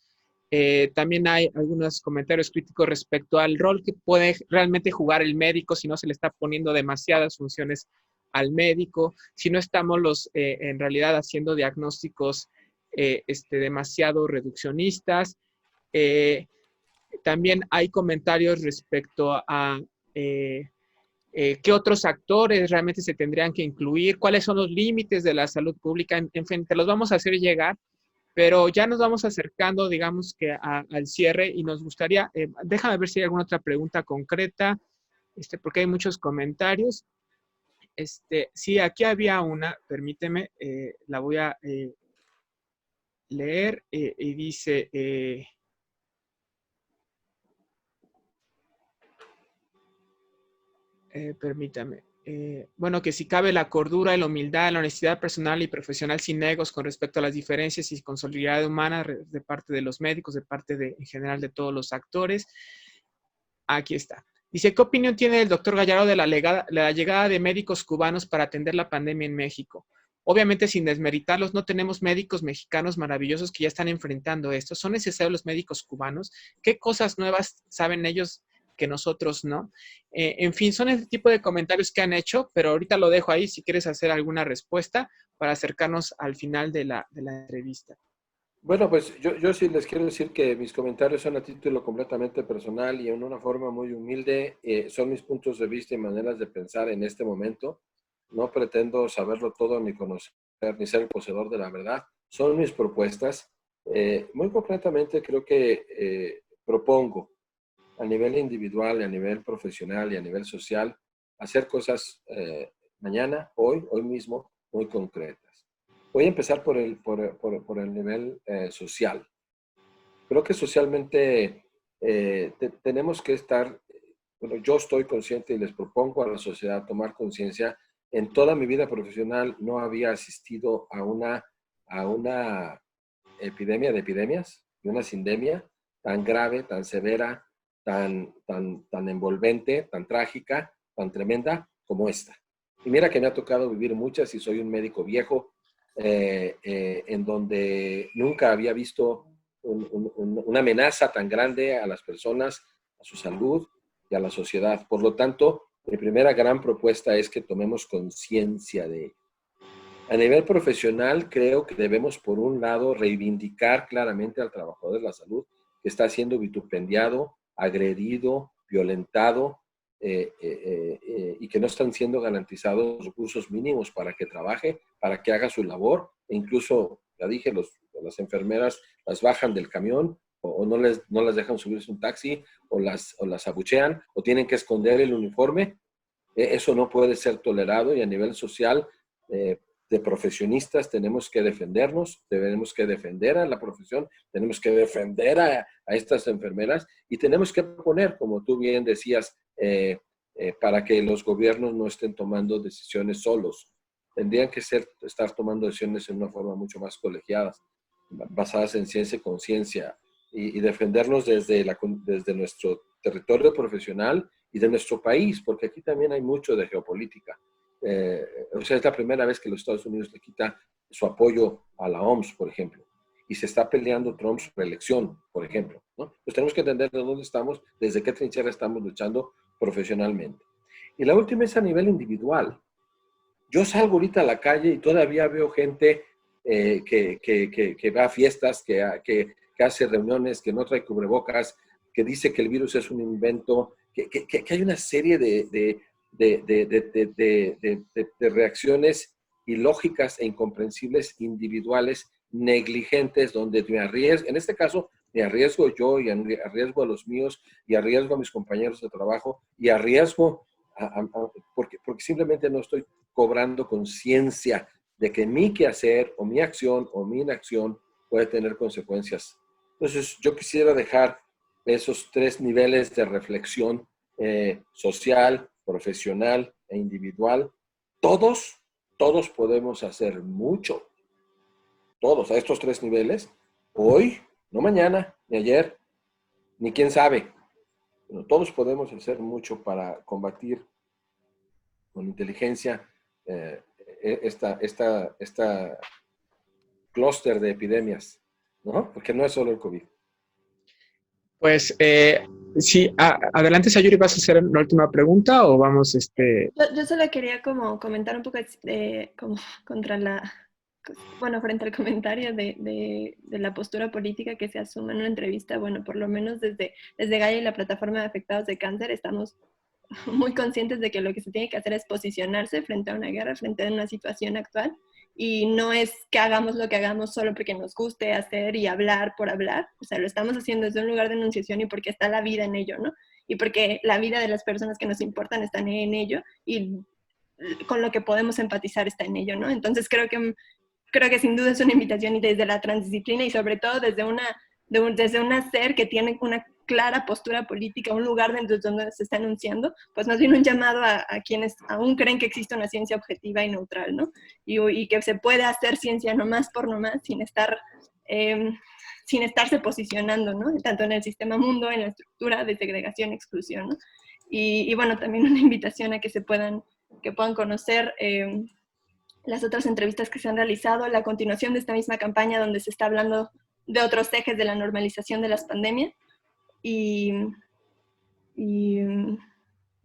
También hay algunos comentarios críticos respecto al rol que puede realmente jugar el médico si no se le está poniendo demasiadas funciones al médico, si no estamos en realidad haciendo diagnósticos demasiado reduccionistas. Eh, También hay comentarios respecto a qué otros actores realmente se tendrían que incluir, cuáles son los límites de la salud pública. En fin, te los vamos a hacer llegar, pero ya nos vamos acercando, digamos que al cierre y nos gustaría, déjame ver si hay alguna otra pregunta concreta, porque hay muchos comentarios. Sí, aquí había una, permíteme, la voy a leer y dice, permítame. Bueno, que si cabe la cordura y la humildad, la honestidad personal y profesional sin egos con respecto a las diferencias y con solidaridad humana de parte de los médicos, de parte en general de todos los actores. Aquí está. Dice, ¿qué opinión tiene el doctor Gallardo de la llegada de médicos cubanos para atender la pandemia en México? Obviamente, sin desmeritarlos, no tenemos médicos mexicanos maravillosos que ya están enfrentando esto. ¿Son necesarios los médicos cubanos? ¿Qué cosas nuevas saben ellos que nosotros no? En fin, son el tipo de comentarios que han hecho, pero ahorita lo dejo ahí si quieres hacer alguna respuesta para acercarnos al final de la entrevista. Bueno, pues yo sí les quiero decir que mis comentarios son a título completamente personal y en una forma muy humilde. Son mis puntos de vista y maneras de pensar en este momento. No pretendo saberlo todo ni conocer ni ser el poseedor de la verdad. Son mis propuestas. Muy concretamente creo que propongo a nivel individual, a nivel profesional y a nivel social hacer cosas mañana, hoy mismo, muy concretas. Voy a empezar por el nivel social. Creo que socialmente tenemos que estar, bueno, yo estoy consciente y les propongo a la sociedad tomar conciencia. En toda mi vida profesional no había asistido a una epidemia de epidemias, de una sindemia tan grave, tan severa, tan envolvente, tan trágica, tan tremenda como esta. Y mira que me ha tocado vivir muchas y soy un médico viejo, en donde nunca había visto una amenaza tan grande a las personas, a su salud y a la sociedad. Por lo tanto, mi primera gran propuesta es que tomemos conciencia de ello. A nivel profesional, creo que debemos, por un lado, reivindicar claramente al trabajador de la salud que está siendo vitupendiado, agredido, violentado, y que no están siendo garantizados recursos mínimos para que trabaje, para que haga su labor. E incluso, ya dije, las enfermeras las bajan del camión o no las dejan subirse un taxi o las abuchean o tienen que esconder el uniforme. Eso no puede ser tolerado y a nivel social, de profesionistas, tenemos que defendernos, tenemos que defender a la profesión, tenemos que defender a estas enfermeras y tenemos que poner, como tú bien decías, para que los gobiernos no estén tomando decisiones solos. Tendrían que estar tomando decisiones en una forma mucho más colegiada, basadas en ciencia y conciencia, y defendernos desde nuestro territorio profesional y de nuestro país, porque aquí también hay mucho de geopolítica. O sea, es la primera vez que los Estados Unidos le quita su apoyo a la OMS, por ejemplo, y se está peleando Trump su reelección, por ejemplo, ¿no? Pues tenemos que entender de dónde estamos, desde qué trinchera estamos luchando profesionalmente. Y la última es a nivel individual. Yo salgo ahorita a la calle y todavía veo gente que va a fiestas, que hace reuniones, que no trae cubrebocas, que dice que el virus es un invento, que hay una serie de reacciones ilógicas e incomprensibles individuales, negligentes, donde me arriesgo, en este caso, me arriesgo yo y arriesgo a los míos y arriesgo a mis compañeros de trabajo y arriesgo porque simplemente no estoy cobrando conciencia de que mi quehacer o mi acción o mi inacción puede tener consecuencias. Entonces, yo quisiera dejar esos tres niveles de reflexión social, profesional e individual, todos todos podemos hacer mucho, todos, a estos 3 niveles, hoy, no mañana, ni ayer, ni quién sabe. Bueno, todos podemos hacer mucho para combatir con inteligencia esta clúster de epidemias, ¿no? Porque no es solo el COVID. Pues sí, adelante Sayuri, ¿vas a hacer la última pregunta o vamos Yo solo quería como comentar un poco como contra frente al comentario de la postura política que se asume en una entrevista. Bueno, por lo menos desde Gaia y la plataforma de afectados de cáncer estamos muy conscientes de que lo que se tiene que hacer es posicionarse frente a una guerra, frente a una situación actual, y no es que hagamos lo que hagamos solo porque nos guste hacer y hablar por hablar. O sea, lo estamos haciendo desde un lugar de enunciación y porque está la vida en ello, ¿no? Y porque la vida de las personas que nos importan están en ello y con lo que podemos empatizar está en ello, ¿no? Entonces creo que sin duda es una invitación, y desde la transdisciplina y sobre todo desde desde un hacer que tiene una clara postura política, un lugar donde se está enunciando, pues más bien un llamado a quienes aún creen que existe una ciencia objetiva y neutral, ¿no? Y que se puede hacer ciencia nomás por nomás sin estarse posicionando, ¿no? Tanto en el sistema mundo, en la estructura de segregación, exclusión, ¿no? Y bueno, también una invitación a que puedan conocer las otras entrevistas que se han realizado, la continuación de esta misma campaña donde se está hablando de otros ejes de la normalización de las pandemias y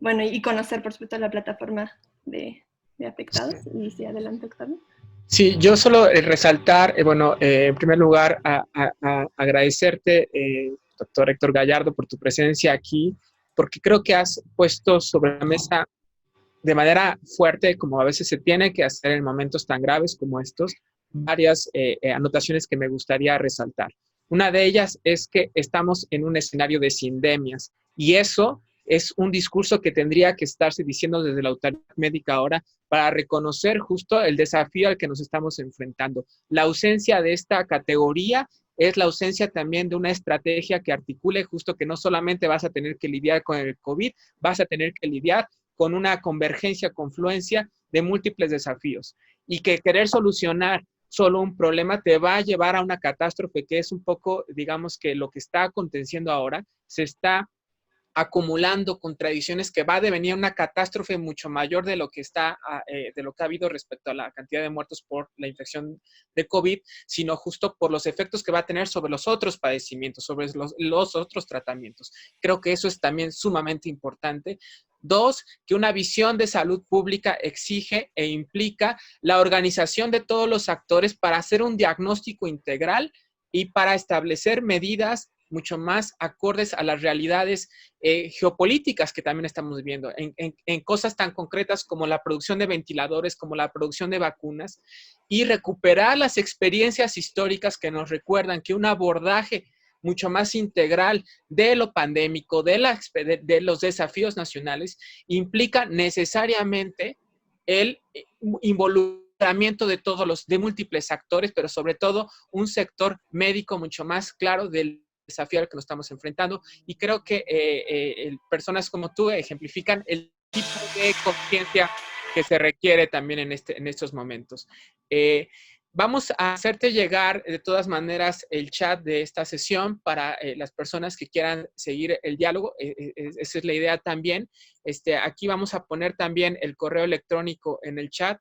bueno, y conocer por supuesto la plataforma de afectados. Y sí, adelante, Octavio. Sí, yo solo resaltar, en primer lugar, agradecerte, doctor Héctor Gallardo, por tu presencia aquí, porque creo que has puesto sobre la mesa de manera fuerte, como a veces se tiene que hacer en momentos tan graves como estos, varias anotaciones que me gustaría resaltar. Una de ellas es que estamos en un escenario de sindemias y eso es un discurso que tendría que estarse diciendo desde la autoridad médica ahora para reconocer justo el desafío al que nos estamos enfrentando. La ausencia de esta categoría es la ausencia también de una estrategia que articule justo que no solamente vas a tener que lidiar con el COVID, vas a tener que lidiar con una convergencia, confluencia de múltiples desafíos y que querer solucionar solo un problema te va a llevar a una catástrofe que es un poco, digamos que lo que está aconteciendo ahora, se está acumulando contradicciones que va a devenir una catástrofe mucho mayor de lo que de lo que ha habido respecto a la cantidad de muertos por la infección de COVID, sino justo por los efectos que va a tener sobre los otros padecimientos, sobre los otros tratamientos. Creo que eso es también sumamente importante. Dos, que una visión de salud pública exige e implica la organización de todos los actores para hacer un diagnóstico integral y para establecer medidas mucho más acordes a las realidades geopolíticas que también estamos viendo, en cosas tan concretas como la producción de ventiladores, como la producción de vacunas, y recuperar las experiencias históricas que nos recuerdan que un abordaje mucho más integral de lo pandémico, de los desafíos nacionales, implica necesariamente el involucramiento de múltiples actores, pero sobre todo un sector médico mucho más claro del desafío al que nos estamos enfrentando. Y creo que personas como tú ejemplifican el tipo de conciencia que se requiere también en estos momentos. Vamos a hacerte llegar de todas maneras el chat de esta sesión para las personas que quieran seguir el diálogo. Esa es la idea también. Aquí vamos a poner también el correo electrónico en el chat,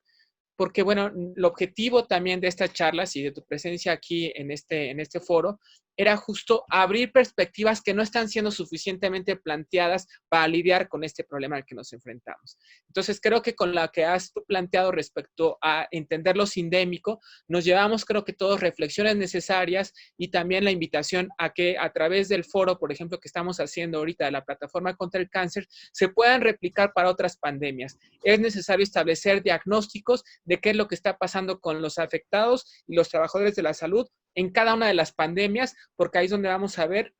porque bueno, el objetivo también de estas charlas y de tu presencia aquí en este foro era justo abrir perspectivas que no están siendo suficientemente planteadas para lidiar con este problema al que nos enfrentamos. Entonces, creo que con lo que has tú planteado respecto a entender lo sindémico, nos llevamos, creo que todos, reflexiones necesarias y también la invitación a que a través del foro, por ejemplo, que estamos haciendo ahorita de la plataforma contra el cáncer, se puedan replicar para otras pandemias. Es necesario establecer diagnósticos de qué es lo que está pasando con los afectados y los trabajadores de la salud en cada una de las pandemias, porque ahí es donde vamos a ver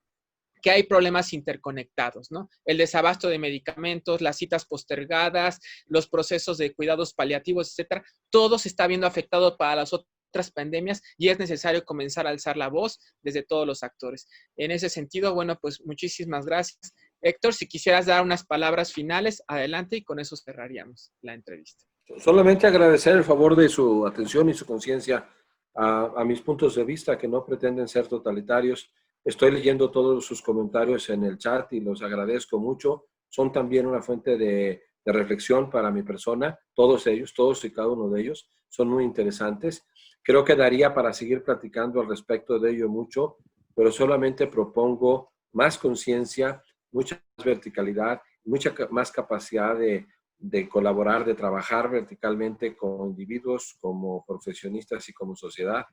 que hay problemas interconectados, ¿no? El desabasto de medicamentos, las citas postergadas, los procesos de cuidados paliativos, etcétera, todo se está viendo afectado para las otras pandemias y es necesario comenzar a alzar la voz desde todos los actores. En ese sentido, bueno, pues muchísimas gracias. Héctor, si quisieras dar unas palabras finales, adelante y con eso cerraríamos la entrevista. Solamente agradecer el favor de su atención y su conciencia a mis puntos de vista, que no pretenden ser totalitarios. Estoy leyendo todos sus comentarios en el chat y los agradezco mucho. Son también una fuente de reflexión para mi persona. Todos ellos, todos y cada uno de ellos, son muy interesantes. Creo que daría para seguir platicando al respecto de ello mucho, pero solamente propongo más conciencia, mucha más verticalidad, mucha más capacidad de colaborar, de trabajar verticalmente con individuos, como profesionistas y como sociedad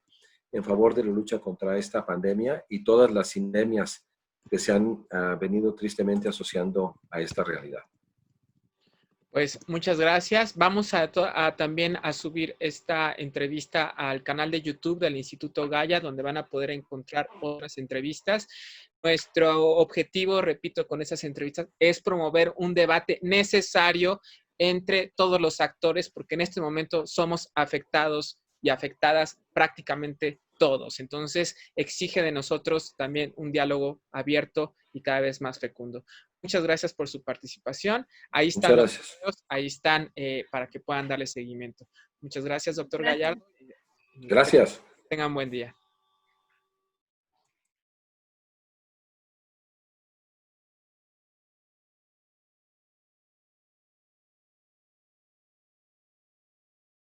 en favor de la lucha contra esta pandemia y todas las endemias que se han venido tristemente asociando a esta realidad. Pues muchas gracias. Vamos también a subir esta entrevista al canal de YouTube del Instituto Gaia, donde van a poder encontrar otras entrevistas. Nuestro objetivo, repito, con esas entrevistas es promover un debate necesario entre todos los actores, porque en este momento somos afectados y afectadas prácticamente todos. Entonces, exige de nosotros también un diálogo abierto y cada vez más fecundo. Muchas gracias por su participación. Ahí están los videos, ahí están para que puedan darle seguimiento. Muchas gracias, doctor Gallardo. Gracias. Tengan buen día.